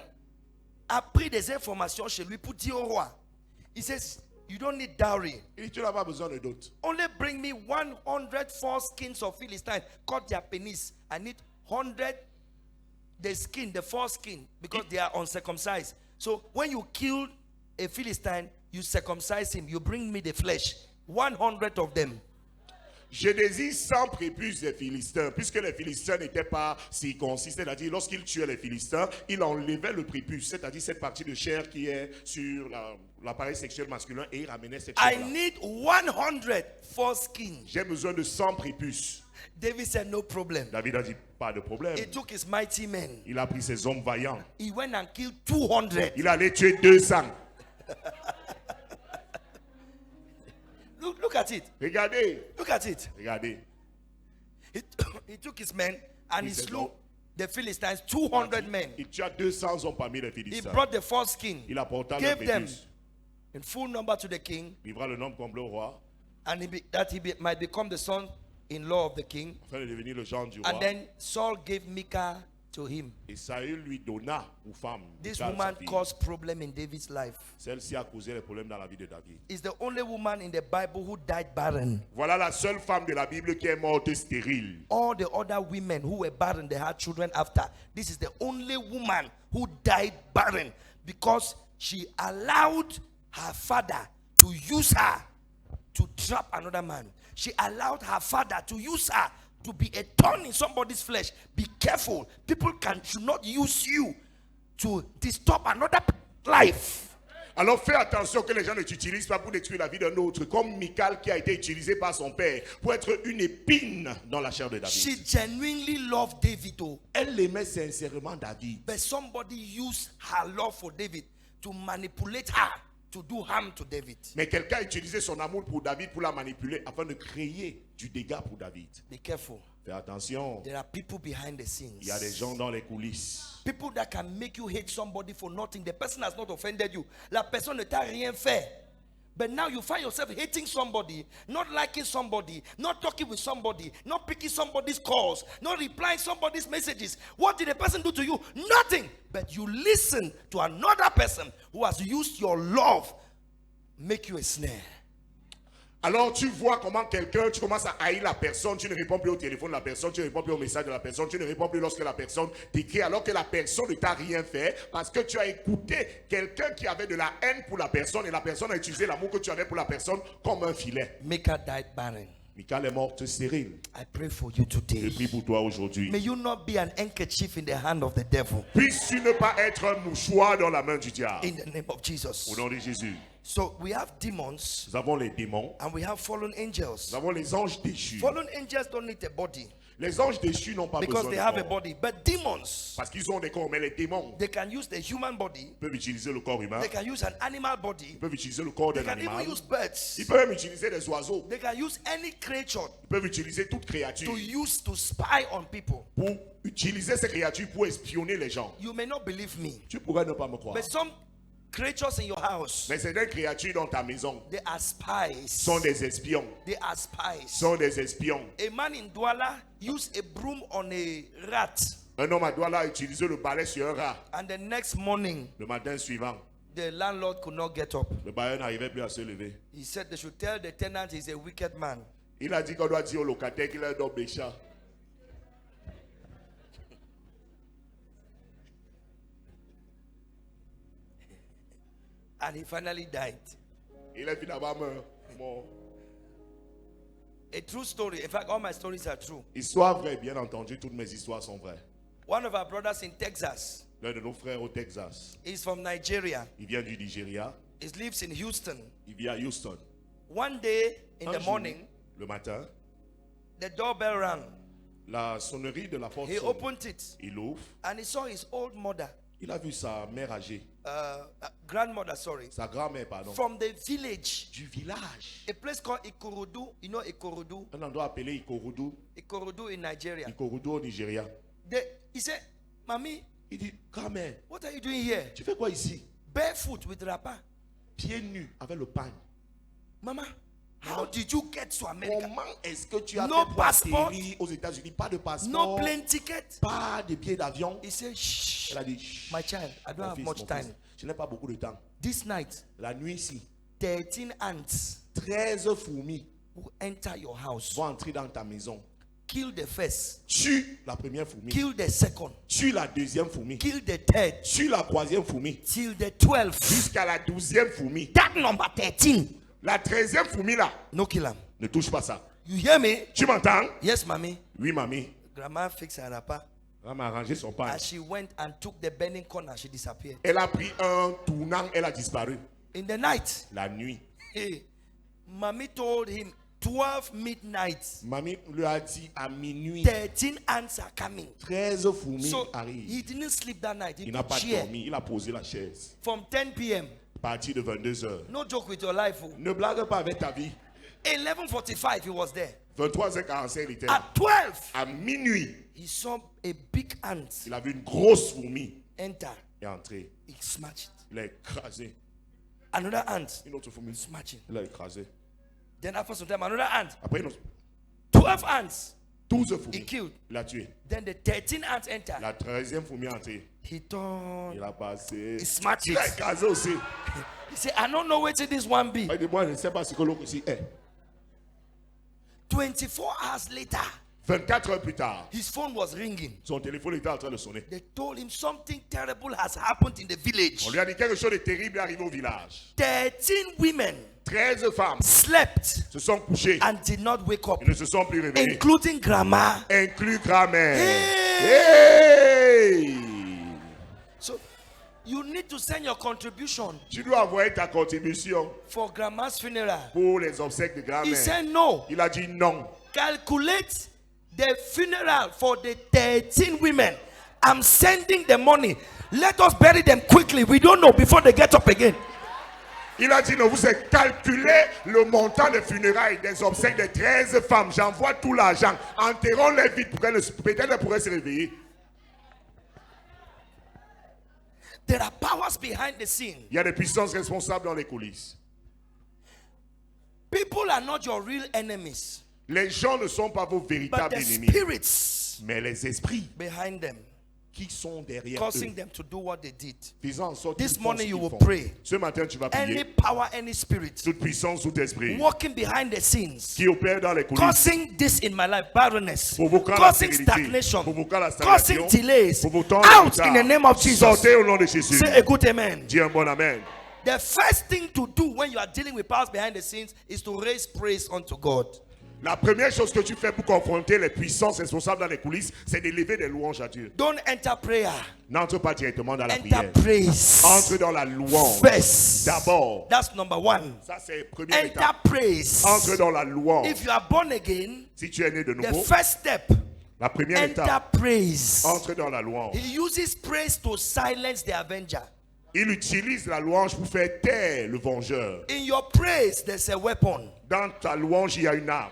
[SPEAKER 2] a pris des informations chez lui pour dire au roi. He says, you don't need dowry.
[SPEAKER 3] Il dit, tu n'as pas besoin de dot.
[SPEAKER 2] Only bring me 104 skins of Philistines. Cut their penis. I need 100 the skin, the foreskin, because they are uncircumcised. So when you kill a Philistine, you circumcise him. You bring me the flesh. 100 of them.
[SPEAKER 3] Je désire 100 prépuces des Philistins, puisque les Philistins n'étaient pas circoncis. C'est-à-dire, lorsqu'il tuait les Philistins, il enlevait le prépuce, c'est-à-dire cette partie de chair qui est sur l'appareil sexuel masculin, et il ramenait cette
[SPEAKER 2] I
[SPEAKER 3] chair-là.
[SPEAKER 2] need 100 foreskin.
[SPEAKER 3] J'ai besoin de 100 prépuces.
[SPEAKER 2] David said, no problem.
[SPEAKER 3] David a dit, pas de problème.
[SPEAKER 2] He took his mighty men.
[SPEAKER 3] Il a pris ses hommes vaillants.
[SPEAKER 2] He went and killed 200.
[SPEAKER 3] Il allait tuer 200.
[SPEAKER 2] Look at it.
[SPEAKER 3] Regardez,
[SPEAKER 2] Look at it.
[SPEAKER 3] regardez.
[SPEAKER 2] He took his men and he
[SPEAKER 3] He said,
[SPEAKER 2] slew
[SPEAKER 3] no.
[SPEAKER 2] the Philistines, 200 men.
[SPEAKER 3] Il tua 200 hommes parmi les
[SPEAKER 2] He
[SPEAKER 3] Philistins.
[SPEAKER 2] brought the foreskin,
[SPEAKER 3] Il apporta le
[SPEAKER 2] gave them
[SPEAKER 3] prépuce.
[SPEAKER 2] in full number to the king,
[SPEAKER 3] Livra le nombre complet au roi,
[SPEAKER 2] and might become the son-in-law of the king.
[SPEAKER 3] afin de devenir le genre du roi.
[SPEAKER 2] And then Saul gave Micah to him.
[SPEAKER 3] Et Saül lui donna pour femme.
[SPEAKER 2] This
[SPEAKER 3] Michal, sa
[SPEAKER 2] woman
[SPEAKER 3] fille.
[SPEAKER 2] caused problem in David's life.
[SPEAKER 3] Celle-ci a causé les problèmes dans la vie de David.
[SPEAKER 2] Is the only woman in the Bible who died barren.
[SPEAKER 3] Voilà la seule femme de la Bible qui est morte stérile.
[SPEAKER 2] All the other women who were barren, they had children after. This is the only woman who died barren because she allowed her father to use her to trap another man. She allowed her father to use her to be a thorn in somebody's flesh. Be careful. People should not use you to disturb another life.
[SPEAKER 3] Alors fais attention que les gens ne t'utilisent pas pour détruire la vie d'un autre, comme Michal qui a été utilisé par son père pour être une épine dans la chair de David.
[SPEAKER 2] She genuinely loved David, oh,
[SPEAKER 3] Elle aimait sincèrement David.
[SPEAKER 2] but somebody used her love for David to manipulate her to do harm to David.
[SPEAKER 3] Mais quelqu'un a utilisé son amour pour David pour la manipuler afin de créer du dégât pour David.
[SPEAKER 2] Be careful.
[SPEAKER 3] Fais attention,
[SPEAKER 2] There are people behind the scenes.
[SPEAKER 3] il y a des gens dans les coulisses.
[SPEAKER 2] People that can make you hate somebody for nothing. The person has not offended you. La personne ne t'a rien fait. But now you find yourself hating somebody, not liking somebody, not talking with somebody, not picking somebody's calls, not replying somebody's messages. What did the person do to you? Nothing. But you listen to another person who has used your love, make you a snare.
[SPEAKER 3] Alors tu vois comment quelqu'un, tu commences à haïr la personne, tu ne réponds plus au téléphone de la personne, tu ne réponds plus au message de la personne, tu ne réponds plus lorsque la personne t'écrit alors que la personne ne t'a rien fait parce que tu as écouté quelqu'un qui avait de la haine pour la personne et la personne a utilisé l'amour que tu avais pour la personne comme un filet.
[SPEAKER 2] Micah died barren.
[SPEAKER 3] Michal est morte stérile.
[SPEAKER 2] I pray for you
[SPEAKER 3] Je
[SPEAKER 2] today.
[SPEAKER 3] prie pour toi aujourd'hui.
[SPEAKER 2] May you not be an handkerchief in the hand of the devil.
[SPEAKER 3] Puisses-tu ne pas être un mouchoir dans la main du diable.
[SPEAKER 2] In the name of Jesus.
[SPEAKER 3] Au nom de Jésus.
[SPEAKER 2] So we have demons
[SPEAKER 3] Nous avons les démons.
[SPEAKER 2] and we have fallen angels.
[SPEAKER 3] Nous avons les anges déchus.
[SPEAKER 2] Fallen angels don't need a body.
[SPEAKER 3] Les anges déchus n'ont pas
[SPEAKER 2] because
[SPEAKER 3] besoin
[SPEAKER 2] they
[SPEAKER 3] de
[SPEAKER 2] have a
[SPEAKER 3] corps.
[SPEAKER 2] body. But demons,
[SPEAKER 3] Parce qu'ils ont des corps, mais les démons
[SPEAKER 2] they can use the human body.
[SPEAKER 3] peuvent utiliser le corps humain,
[SPEAKER 2] They can use an animal body.
[SPEAKER 3] ils peuvent utiliser le corps
[SPEAKER 2] They
[SPEAKER 3] d'un
[SPEAKER 2] can even
[SPEAKER 3] animal,
[SPEAKER 2] use birds.
[SPEAKER 3] ils peuvent même utiliser des oiseaux,
[SPEAKER 2] They can use any creature
[SPEAKER 3] ils peuvent utiliser toute créature
[SPEAKER 2] to use to spy on people.
[SPEAKER 3] pour utiliser ces créatures pour espionner les gens.
[SPEAKER 2] You may not believe me,
[SPEAKER 3] Tu pourrais ne pas me croire.
[SPEAKER 2] but some creatures in your house,
[SPEAKER 3] Mais certaines créatures dans ta maison
[SPEAKER 2] they are spies.
[SPEAKER 3] sont des espions.
[SPEAKER 2] They are spies.
[SPEAKER 3] Sont des espions.
[SPEAKER 2] A man in Douala used a broom on a rat,
[SPEAKER 3] Un homme à Douala a utilisé le balai sur un rat.
[SPEAKER 2] and the next morning,
[SPEAKER 3] Le matin suivant,
[SPEAKER 2] the landlord could not get up.
[SPEAKER 3] le bailleur n'arrivait plus à se lever.
[SPEAKER 2] He said they should tell the tenant he's a wicked man.
[SPEAKER 3] Il a dit qu'on doit dire au locataire qu'il est un homme méchant.
[SPEAKER 2] And he finally died.
[SPEAKER 3] Il est finalement mort.
[SPEAKER 2] A true story. In fact, all my stories are true.
[SPEAKER 3] Histoire vraie, bien entendu, toutes mes histoires sont vraies.
[SPEAKER 2] One of our brothers in Texas
[SPEAKER 3] L'un de nos frères au Texas,
[SPEAKER 2] is from Nigeria.
[SPEAKER 3] il vient du Nigeria,
[SPEAKER 2] He lives in Houston.
[SPEAKER 3] il vit à Houston.
[SPEAKER 2] One day in
[SPEAKER 3] Un
[SPEAKER 2] the
[SPEAKER 3] jour,
[SPEAKER 2] morning,
[SPEAKER 3] le matin,
[SPEAKER 2] the doorbell rang.
[SPEAKER 3] la sonnerie de la porte
[SPEAKER 2] He
[SPEAKER 3] sonne.
[SPEAKER 2] opened it
[SPEAKER 3] Il ouvre,
[SPEAKER 2] and he saw his old mother,
[SPEAKER 3] il a vu sa mère âgée,
[SPEAKER 2] grandmother, sorry,
[SPEAKER 3] sa grand-mère, pardon,
[SPEAKER 2] from the village,
[SPEAKER 3] du village.
[SPEAKER 2] a place called Ikorodu. You know Ikorodu?
[SPEAKER 3] Un endroit appelé Ikorodu,
[SPEAKER 2] Ikorodu in Nigeria.
[SPEAKER 3] Ikorodu au Nigeria.
[SPEAKER 2] He said, Mommy,
[SPEAKER 3] Il dit, grand-mère,
[SPEAKER 2] what are you doing here?
[SPEAKER 3] tu fais quoi ici?
[SPEAKER 2] Barefoot with wrapper.
[SPEAKER 3] Pieds nus avec le pagne.
[SPEAKER 2] Mama, how did you get to America?
[SPEAKER 3] Comment est-ce que tu as
[SPEAKER 2] No
[SPEAKER 3] fait pour
[SPEAKER 2] passport.
[SPEAKER 3] atterrir aux États-Unis? Pas de
[SPEAKER 2] No
[SPEAKER 3] passeport,
[SPEAKER 2] plane ticket.
[SPEAKER 3] pas de billets d'avion.
[SPEAKER 2] He said, shh,
[SPEAKER 3] Elle a dit, chut,
[SPEAKER 2] my child, I don't
[SPEAKER 3] mon
[SPEAKER 2] have
[SPEAKER 3] fils,
[SPEAKER 2] much
[SPEAKER 3] mon
[SPEAKER 2] time.
[SPEAKER 3] fils, je n'ai pas beaucoup de temps.
[SPEAKER 2] This night,
[SPEAKER 3] La nuit ici,
[SPEAKER 2] 13 ants
[SPEAKER 3] 13 fourmis
[SPEAKER 2] will enter your house.
[SPEAKER 3] vont entrer dans ta maison.
[SPEAKER 2] Kill the first,
[SPEAKER 3] Tue la première fourmi.
[SPEAKER 2] kill the second,
[SPEAKER 3] Tue la deuxième fourmi.
[SPEAKER 2] kill the third,
[SPEAKER 3] Tue la troisième fourmi.
[SPEAKER 2] till the 12th.
[SPEAKER 3] Jusqu'à la 12e fourmi.
[SPEAKER 2] That number 13,
[SPEAKER 3] La 13e fourmi là,
[SPEAKER 2] no kill him.
[SPEAKER 3] ne touche pas ça.
[SPEAKER 2] You hear me?
[SPEAKER 3] Tu m'entends?
[SPEAKER 2] Yes, mommy.
[SPEAKER 3] Oui, mamie.
[SPEAKER 2] Grandma fixed her wrapper.
[SPEAKER 3] Elle m'a arrangé son pain.
[SPEAKER 2] As she went and took the burning corner, she disappeared.
[SPEAKER 3] Elle a pris un tournant, elle a disparu.
[SPEAKER 2] In the night,
[SPEAKER 3] La nuit.
[SPEAKER 2] hey, mommy told him 12 midnight,
[SPEAKER 3] Mamie lui a dit à minuit,
[SPEAKER 2] 13 ants are coming.
[SPEAKER 3] 13 fourmis
[SPEAKER 2] So
[SPEAKER 3] arrivent.
[SPEAKER 2] he didn't sleep that night. He
[SPEAKER 3] Il n'a
[SPEAKER 2] put
[SPEAKER 3] pas
[SPEAKER 2] chair
[SPEAKER 3] dormi, il a posé la chaise.
[SPEAKER 2] from 10 p.m.
[SPEAKER 3] À partir de 22h.
[SPEAKER 2] No joke with your life. Oh.
[SPEAKER 3] Ne blague pas avec ta vie.
[SPEAKER 2] 11:45, he was there.
[SPEAKER 3] 23h45, il était.
[SPEAKER 2] At 12,
[SPEAKER 3] À minuit,
[SPEAKER 2] he saw a big ant
[SPEAKER 3] il a vu une grosse fourmi
[SPEAKER 2] enter.
[SPEAKER 3] et entrer.
[SPEAKER 2] He smashed.
[SPEAKER 3] Il a écrasé.
[SPEAKER 2] Another ant
[SPEAKER 3] Une autre fourmi.
[SPEAKER 2] smashing.
[SPEAKER 3] Il a écrasé.
[SPEAKER 2] Then after some time, another ant.
[SPEAKER 3] Après, une autre.
[SPEAKER 2] 12 ants
[SPEAKER 3] 12
[SPEAKER 2] he
[SPEAKER 3] fourmis.
[SPEAKER 2] killed.
[SPEAKER 3] Il a tué.
[SPEAKER 2] Then the 13 ants entered.
[SPEAKER 3] La 13e fourmi est entrée.
[SPEAKER 2] He turned.
[SPEAKER 3] Il a passé.
[SPEAKER 2] He smashed
[SPEAKER 3] Il a
[SPEAKER 2] it.
[SPEAKER 3] écrasé aussi.
[SPEAKER 2] He said, I don't know where this one be.
[SPEAKER 3] Il dit, moi, je ne sais pas ce que l'autre ici est.
[SPEAKER 2] 24 hours later,
[SPEAKER 3] 24 heures plus tard,
[SPEAKER 2] his phone was ringing.
[SPEAKER 3] son téléphone était en train de sonner.
[SPEAKER 2] They told him something terrible has happened in the village.
[SPEAKER 3] On lui a dit quelque chose de terrible est arrivé au village.
[SPEAKER 2] 13 women
[SPEAKER 3] 13 femmes
[SPEAKER 2] slept
[SPEAKER 3] se sont couchées
[SPEAKER 2] and did not wake up,
[SPEAKER 3] et ne se sont plus réveillées,
[SPEAKER 2] including grandma.
[SPEAKER 3] inclus grand-mère.
[SPEAKER 2] Hey!
[SPEAKER 3] Hey!
[SPEAKER 2] So you need to send your contribution
[SPEAKER 3] Tu dois envoyer ta contribution
[SPEAKER 2] for grandma's funeral.
[SPEAKER 3] pour les obsèques de
[SPEAKER 2] He
[SPEAKER 3] grand-mère.
[SPEAKER 2] said no.
[SPEAKER 3] Il a dit non.
[SPEAKER 2] Calculate the funeral for the 13 women. I'm sending the money. Let us bury them quickly. We don't know before they get up again.
[SPEAKER 3] Il a dit non, vous avez calculé le montant de funérailles des obsèques de 13 femmes. J'envoie tout l'argent. Enterrons-les vite pour qu'elles peut-être elles pourraient se réveiller.
[SPEAKER 2] There are powers behind the scene.
[SPEAKER 3] Il y a des puissances responsables dans les coulisses.
[SPEAKER 2] People are not your real enemies,
[SPEAKER 3] Les gens ne sont pas vos
[SPEAKER 2] but
[SPEAKER 3] véritables
[SPEAKER 2] the
[SPEAKER 3] ennemis,
[SPEAKER 2] spirits
[SPEAKER 3] mais les esprits
[SPEAKER 2] behind them,
[SPEAKER 3] qui sont derrière
[SPEAKER 2] causing
[SPEAKER 3] eux,
[SPEAKER 2] them to do what they did.
[SPEAKER 3] faisant en sorte
[SPEAKER 2] This
[SPEAKER 3] qu'ils font ce
[SPEAKER 2] morning you
[SPEAKER 3] qu'ils
[SPEAKER 2] will
[SPEAKER 3] font.
[SPEAKER 2] pray.
[SPEAKER 3] Ce matin, tu vas
[SPEAKER 2] Any
[SPEAKER 3] prier.
[SPEAKER 2] power, any spirit
[SPEAKER 3] Toute puissance, tout esprit
[SPEAKER 2] walking behind the scenes,
[SPEAKER 3] qui opère dans les coulisses,
[SPEAKER 2] causing this in my life, barrenness,
[SPEAKER 3] provoquant la
[SPEAKER 2] causing
[SPEAKER 3] stérilité,
[SPEAKER 2] stagnation,
[SPEAKER 3] provoquant la
[SPEAKER 2] causing
[SPEAKER 3] stagnation,
[SPEAKER 2] delays,
[SPEAKER 3] provoquant
[SPEAKER 2] out
[SPEAKER 3] le
[SPEAKER 2] in the name of Jesus.
[SPEAKER 3] Sortez au nom de Jésus.
[SPEAKER 2] Say a good amen.
[SPEAKER 3] Dis un bon amen.
[SPEAKER 2] The first thing to do when you are dealing with powers behind the scenes is to raise praise unto God.
[SPEAKER 3] La première chose que tu fais pour confronter les puissances responsables dans les coulisses, c'est d'élever des louanges à Dieu.
[SPEAKER 2] Don't enter prayer.
[SPEAKER 3] N'entre pas directement dans la
[SPEAKER 2] Enter
[SPEAKER 3] prière.
[SPEAKER 2] praise.
[SPEAKER 3] Entre dans la louange.
[SPEAKER 2] First.
[SPEAKER 3] D'abord.
[SPEAKER 2] That's number one.
[SPEAKER 3] Ça, c'est la première
[SPEAKER 2] Enter
[SPEAKER 3] étape.
[SPEAKER 2] praise.
[SPEAKER 3] Entre dans la louange.
[SPEAKER 2] If you are born again,
[SPEAKER 3] Si tu es né de
[SPEAKER 2] the
[SPEAKER 3] nouveau,
[SPEAKER 2] first step
[SPEAKER 3] La première
[SPEAKER 2] enter
[SPEAKER 3] étape,
[SPEAKER 2] praise.
[SPEAKER 3] entre dans la louange.
[SPEAKER 2] He uses praise to silence the avenger.
[SPEAKER 3] Il utilise la louange pour faire taire le vengeur.
[SPEAKER 2] In your praise, there's a weapon.
[SPEAKER 3] Dans ta louange, il y a une arme.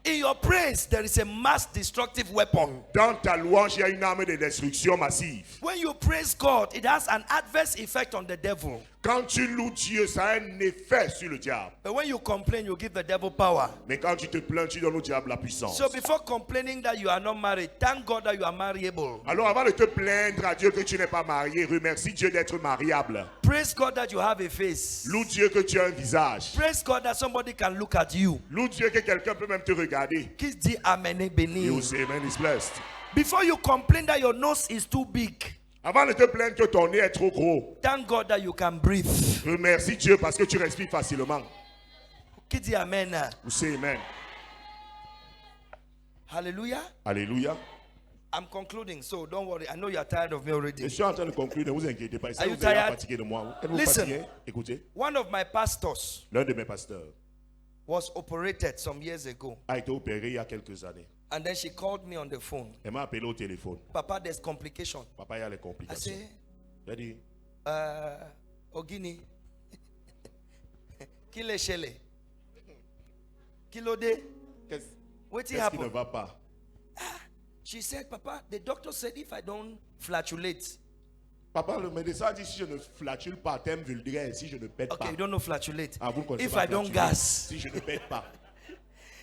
[SPEAKER 2] In your praise, there is a mass destructive weapon.
[SPEAKER 3] Dans ta louange, il y a une arme de destruction massive.
[SPEAKER 2] When you praise God, it has an adverse effect on the devil.
[SPEAKER 3] Quand tu loues Dieu, ça a un effet sur le diable.
[SPEAKER 2] But when you complain, you give the devil power.
[SPEAKER 3] Mais quand tu te plains, tu donnes au diable la puissance.
[SPEAKER 2] So before complaining that you are not married, thank God that you are marriable.
[SPEAKER 3] Alors avant de te plaindre à Dieu que tu n'es pas marié, remercie Dieu d'être mariable.
[SPEAKER 2] Praise God that you have a face.
[SPEAKER 3] Loue Dieu que tu as un visage.
[SPEAKER 2] Praise God that somebody can look at you.
[SPEAKER 3] Loue Dieu que quelqu'un peut même te regarder.
[SPEAKER 2] Qui dit amen et
[SPEAKER 3] Et
[SPEAKER 2] béni.
[SPEAKER 3] aussi, amen is blessed.
[SPEAKER 2] Before you complain that your nose is too big,
[SPEAKER 3] Avant de te plaindre que ton nez est trop gros,
[SPEAKER 2] thank God that you can breathe.
[SPEAKER 3] remercie Dieu parce que tu respires facilement.
[SPEAKER 2] Qui dit amen.
[SPEAKER 3] Vous savez, amen.
[SPEAKER 2] Hallelujah.
[SPEAKER 3] Alléluia.
[SPEAKER 2] I'm concluding, so don't worry. I know you are tired of me
[SPEAKER 3] Je
[SPEAKER 2] already.
[SPEAKER 3] suis en train de conclure, ne vous inquiétez pas.
[SPEAKER 2] Are you
[SPEAKER 3] Vous êtes
[SPEAKER 2] tired?
[SPEAKER 3] fatigué de moi. Êtes-vous
[SPEAKER 2] Listen.
[SPEAKER 3] fatigué? Écoutez,
[SPEAKER 2] One of my pastors
[SPEAKER 3] l'un de mes pasteurs
[SPEAKER 2] was operated some years ago.
[SPEAKER 3] a été opéré il y a quelques années.
[SPEAKER 2] And then she called me on the phone.
[SPEAKER 3] Elle m'a appelé au téléphone.
[SPEAKER 2] Papa, there's complication.
[SPEAKER 3] Papa, il y a les
[SPEAKER 2] I
[SPEAKER 3] complications.
[SPEAKER 2] say,
[SPEAKER 3] J'ai dit,
[SPEAKER 2] Ogini. Kile shele. Kilode.
[SPEAKER 3] qu'est-ce
[SPEAKER 2] What
[SPEAKER 3] qui ne
[SPEAKER 2] happened?
[SPEAKER 3] va pas?
[SPEAKER 2] She said, Papa, the doctor said if I don't flatulate.
[SPEAKER 3] Papa, le médecin a dit si je ne flatule pas, terme vulgaire, si je ne pète
[SPEAKER 2] Okay,
[SPEAKER 3] pas.
[SPEAKER 2] you don't know flatulate.
[SPEAKER 3] Ah, vous ne connaissez
[SPEAKER 2] If
[SPEAKER 3] pas
[SPEAKER 2] I don't
[SPEAKER 3] flatuler.
[SPEAKER 2] gas.
[SPEAKER 3] Si je ne pète pas,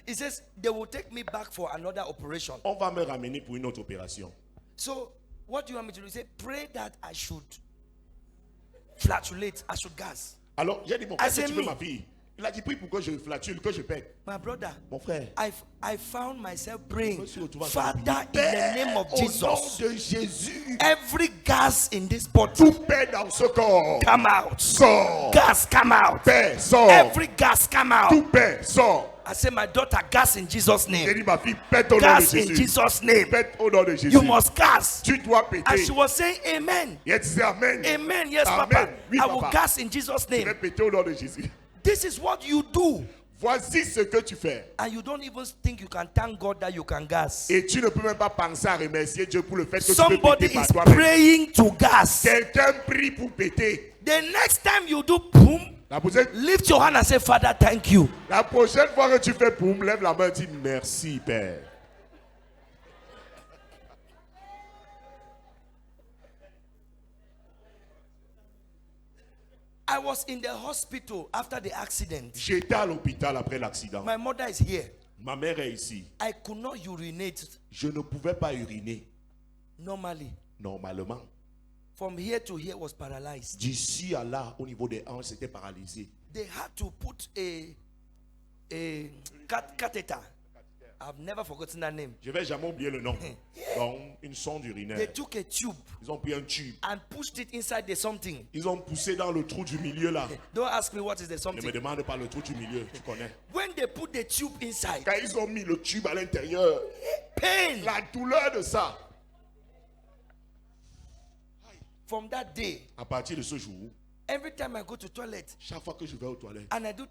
[SPEAKER 2] He says, they will take me back for another operation.
[SPEAKER 3] on va me ramener pour une autre opération.
[SPEAKER 2] So, what do you want me to do? He said, pray that I should flatulate, I should gas.
[SPEAKER 3] Alors, j'ai dit, mon
[SPEAKER 2] I
[SPEAKER 3] frère,
[SPEAKER 2] say
[SPEAKER 3] si tu veux
[SPEAKER 2] me.
[SPEAKER 3] ma fille. Il a dit, prie pour que je flatule, que je pète.
[SPEAKER 2] My brother,
[SPEAKER 3] Mon frère,
[SPEAKER 2] I found myself praying,
[SPEAKER 3] Monsieur, tu vas
[SPEAKER 2] Father, in
[SPEAKER 3] Père,
[SPEAKER 2] the name of
[SPEAKER 3] au nom
[SPEAKER 2] Jesus,
[SPEAKER 3] de Jésus,
[SPEAKER 2] every gas in this body,
[SPEAKER 3] tout pète dans ce corps.
[SPEAKER 2] come out.
[SPEAKER 3] Sors.
[SPEAKER 2] Gas, come out.
[SPEAKER 3] Père, sors.
[SPEAKER 2] Every gas, come out.
[SPEAKER 3] Tout pète, sors.
[SPEAKER 2] I say, my daughter, gas in Jesus'
[SPEAKER 3] J'ai
[SPEAKER 2] name.
[SPEAKER 3] dit, ma fille, pète au nom de
[SPEAKER 2] Gas in
[SPEAKER 3] Jésus.
[SPEAKER 2] Jesus' name.
[SPEAKER 3] Pète au nom de Jésus.
[SPEAKER 2] You must gas.
[SPEAKER 3] Tu dois péter.
[SPEAKER 2] And she was saying, Amen.
[SPEAKER 3] Et elle disait, Amen.
[SPEAKER 2] Amen. Yes,
[SPEAKER 3] Amen.
[SPEAKER 2] Papa.
[SPEAKER 3] Oui,
[SPEAKER 2] I will
[SPEAKER 3] Papa.
[SPEAKER 2] gas in Jesus'
[SPEAKER 3] Je vais
[SPEAKER 2] name.
[SPEAKER 3] péter au nom de Jésus.
[SPEAKER 2] This is what you do.
[SPEAKER 3] Voici ce que tu fais.
[SPEAKER 2] And you don't even think you can thank God that you can gas.
[SPEAKER 3] Et tu ne peux même pas penser à remercier Dieu pour le fait que tu peux
[SPEAKER 2] Somebody
[SPEAKER 3] péter par
[SPEAKER 2] is
[SPEAKER 3] toi-même.
[SPEAKER 2] praying to gas.
[SPEAKER 3] Quelqu'un prie pour péter.
[SPEAKER 2] The next time you do boom,
[SPEAKER 3] La prochaine,
[SPEAKER 2] lift your hand and say, Father, thank you.
[SPEAKER 3] la prochaine fois que tu fais boum, lève la main et dis merci, Père.
[SPEAKER 2] I was in the hospital after the accident.
[SPEAKER 3] J'étais à l'hôpital après l'accident.
[SPEAKER 2] My mother is here.
[SPEAKER 3] Ma mère est ici.
[SPEAKER 2] I could not urinate
[SPEAKER 3] Je ne pouvais pas uriner
[SPEAKER 2] normally.
[SPEAKER 3] normalement.
[SPEAKER 2] From here to here was paralyzed.
[SPEAKER 3] D'ici à là, au niveau des hanches, c'était paralysé.
[SPEAKER 2] They had to put a catheter. I've never forgotten that name.
[SPEAKER 3] Je vais jamais oublier le nom. Donc, une sonde
[SPEAKER 2] They
[SPEAKER 3] urinaire.
[SPEAKER 2] took a tube
[SPEAKER 3] Ils ont pris un tube.
[SPEAKER 2] and pushed it inside the something.
[SPEAKER 3] Ils ont poussé dans le trou du milieu là.
[SPEAKER 2] Don't ask me what is the
[SPEAKER 3] Ne me
[SPEAKER 2] something.
[SPEAKER 3] demande pas le trou du milieu, tu connais.
[SPEAKER 2] When they put the tube inside,
[SPEAKER 3] Quand ils ont mis le tube à l'intérieur,
[SPEAKER 2] pain.
[SPEAKER 3] la douleur de ça,
[SPEAKER 2] From that day,
[SPEAKER 3] à partir de ce jour,
[SPEAKER 2] every time I go to toilet
[SPEAKER 3] chaque fois que je vais aux toilettes,
[SPEAKER 2] and I do,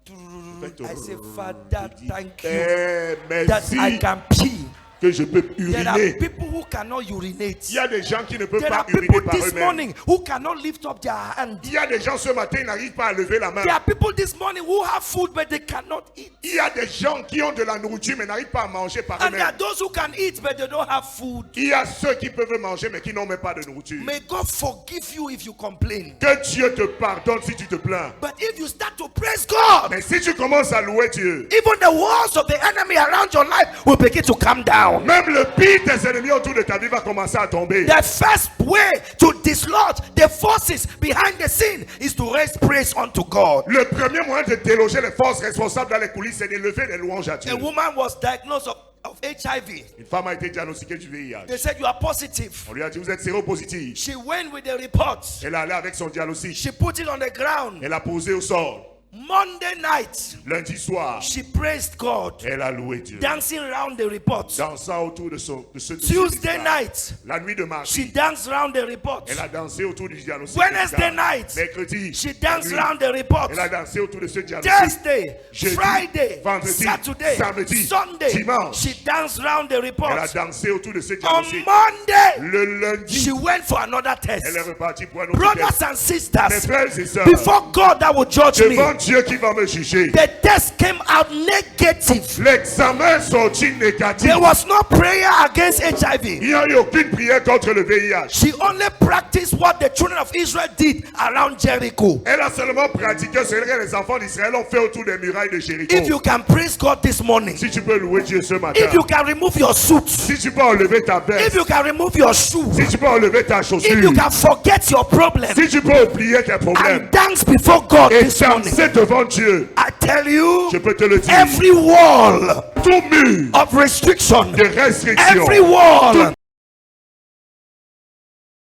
[SPEAKER 3] fais
[SPEAKER 2] I say,
[SPEAKER 3] je
[SPEAKER 2] Father,
[SPEAKER 3] dis,
[SPEAKER 2] thank you
[SPEAKER 3] Père,
[SPEAKER 2] that I
[SPEAKER 3] merci
[SPEAKER 2] can pee.
[SPEAKER 3] que je peux
[SPEAKER 2] There are
[SPEAKER 3] uriner.
[SPEAKER 2] people who cannot urinate.
[SPEAKER 3] Il y a des gens qui ne peuvent
[SPEAKER 2] There
[SPEAKER 3] pas
[SPEAKER 2] are people
[SPEAKER 3] uriner par
[SPEAKER 2] this
[SPEAKER 3] eux-mêmes.
[SPEAKER 2] morning who cannot lift up their hand.
[SPEAKER 3] Il y a des gens ce matin qui n'arrivent pas à lever la main.
[SPEAKER 2] There are people this morning who have food but they cannot eat.
[SPEAKER 3] Il y a des gens qui ont de la nourriture mais n'arrivent pas à manger par
[SPEAKER 2] And there are
[SPEAKER 3] eux-mêmes.
[SPEAKER 2] those who can eat but they don't have food.
[SPEAKER 3] Il y a ceux qui peuvent manger mais qui n'ont même pas de nourriture.
[SPEAKER 2] May God forgive you if you complain.
[SPEAKER 3] Que Dieu te pardonne si tu te plains.
[SPEAKER 2] But if you start to praise God,
[SPEAKER 3] Mais si tu commences à louer Dieu,
[SPEAKER 2] even the walls of the enemy around your life will begin to come down.
[SPEAKER 3] même le pire des ennemis autour de ta vie va commencer à tomber.
[SPEAKER 2] The first way to dislodge the forces behind the scene is to raise praise unto God.
[SPEAKER 3] Le premier moyen de déloger les forces responsables dans les coulisses, c'est d'élever les louanges à Dieu.
[SPEAKER 2] A woman was diagnosed of HIV.
[SPEAKER 3] Une femme a été diagnostiquée du VIH.
[SPEAKER 2] They said you are positive.
[SPEAKER 3] On lui a dit, vous êtes séropositif.
[SPEAKER 2] She went with the reports.
[SPEAKER 3] Elle est allée avec son diagnostic.
[SPEAKER 2] She put it on the ground.
[SPEAKER 3] Elle a posé au sol.
[SPEAKER 2] Monday night,
[SPEAKER 3] Lundi soir,
[SPEAKER 2] she praised God,
[SPEAKER 3] elle a loué Dieu.
[SPEAKER 2] dancing around the report.
[SPEAKER 3] Dansant autour de ce
[SPEAKER 2] Tuesday night,
[SPEAKER 3] La nuit de
[SPEAKER 2] she
[SPEAKER 3] mardi,
[SPEAKER 2] danced around the report.
[SPEAKER 3] elle a dansé autour du diagnostic.
[SPEAKER 2] Wednesday
[SPEAKER 3] médical.
[SPEAKER 2] night,
[SPEAKER 3] Mercredi,
[SPEAKER 2] she
[SPEAKER 3] la
[SPEAKER 2] danced
[SPEAKER 3] nuit,
[SPEAKER 2] around the report.
[SPEAKER 3] elle a dansé autour de ce diagnostic.
[SPEAKER 2] Thursday,
[SPEAKER 3] Jeudi,
[SPEAKER 2] Friday,
[SPEAKER 3] vendredi,
[SPEAKER 2] Saturday,
[SPEAKER 3] samedi,
[SPEAKER 2] Sunday,
[SPEAKER 3] dimanche.
[SPEAKER 2] she danced around the
[SPEAKER 3] Elle a
[SPEAKER 2] report.
[SPEAKER 3] dansé autour de ce
[SPEAKER 2] On
[SPEAKER 3] diagnostic.
[SPEAKER 2] Monday,
[SPEAKER 3] Le lundi,
[SPEAKER 2] she went for another
[SPEAKER 3] elle est
[SPEAKER 2] test.
[SPEAKER 3] repartie pour un autre
[SPEAKER 2] Brothers
[SPEAKER 3] test.
[SPEAKER 2] and
[SPEAKER 3] Mes
[SPEAKER 2] sisters,
[SPEAKER 3] frères et sœurs,
[SPEAKER 2] before God that will judge me,
[SPEAKER 3] devant Dieu qui va me juger,
[SPEAKER 2] the test came out negative.
[SPEAKER 3] l'examen sortit négatif.
[SPEAKER 2] There was no prayer against
[SPEAKER 3] Il
[SPEAKER 2] HIV.
[SPEAKER 3] n'y a eu aucune prière contre le VIH.
[SPEAKER 2] She only practiced what the children of Israel did around Jericho.
[SPEAKER 3] Elle a seulement pratiqué ce que les enfants d'Israël ont fait autour des murailles de Jéricho.
[SPEAKER 2] If you can praise God this morning,
[SPEAKER 3] Si tu peux louer Dieu ce matin,
[SPEAKER 2] if you can remove your suit,
[SPEAKER 3] si tu peux enlever ta
[SPEAKER 2] if
[SPEAKER 3] veste,
[SPEAKER 2] you can remove your shoe,
[SPEAKER 3] si tu peux enlever ta
[SPEAKER 2] if you
[SPEAKER 3] chaussure,
[SPEAKER 2] can forget your problem
[SPEAKER 3] si tu peux oublier tes problèmes
[SPEAKER 2] and dance before God
[SPEAKER 3] et
[SPEAKER 2] this morning,
[SPEAKER 3] danser devant Dieu,
[SPEAKER 2] I tell you,
[SPEAKER 3] je peux te le dire,
[SPEAKER 2] every wall
[SPEAKER 3] tout mur
[SPEAKER 2] of restriction,
[SPEAKER 3] de restriction,
[SPEAKER 2] every wall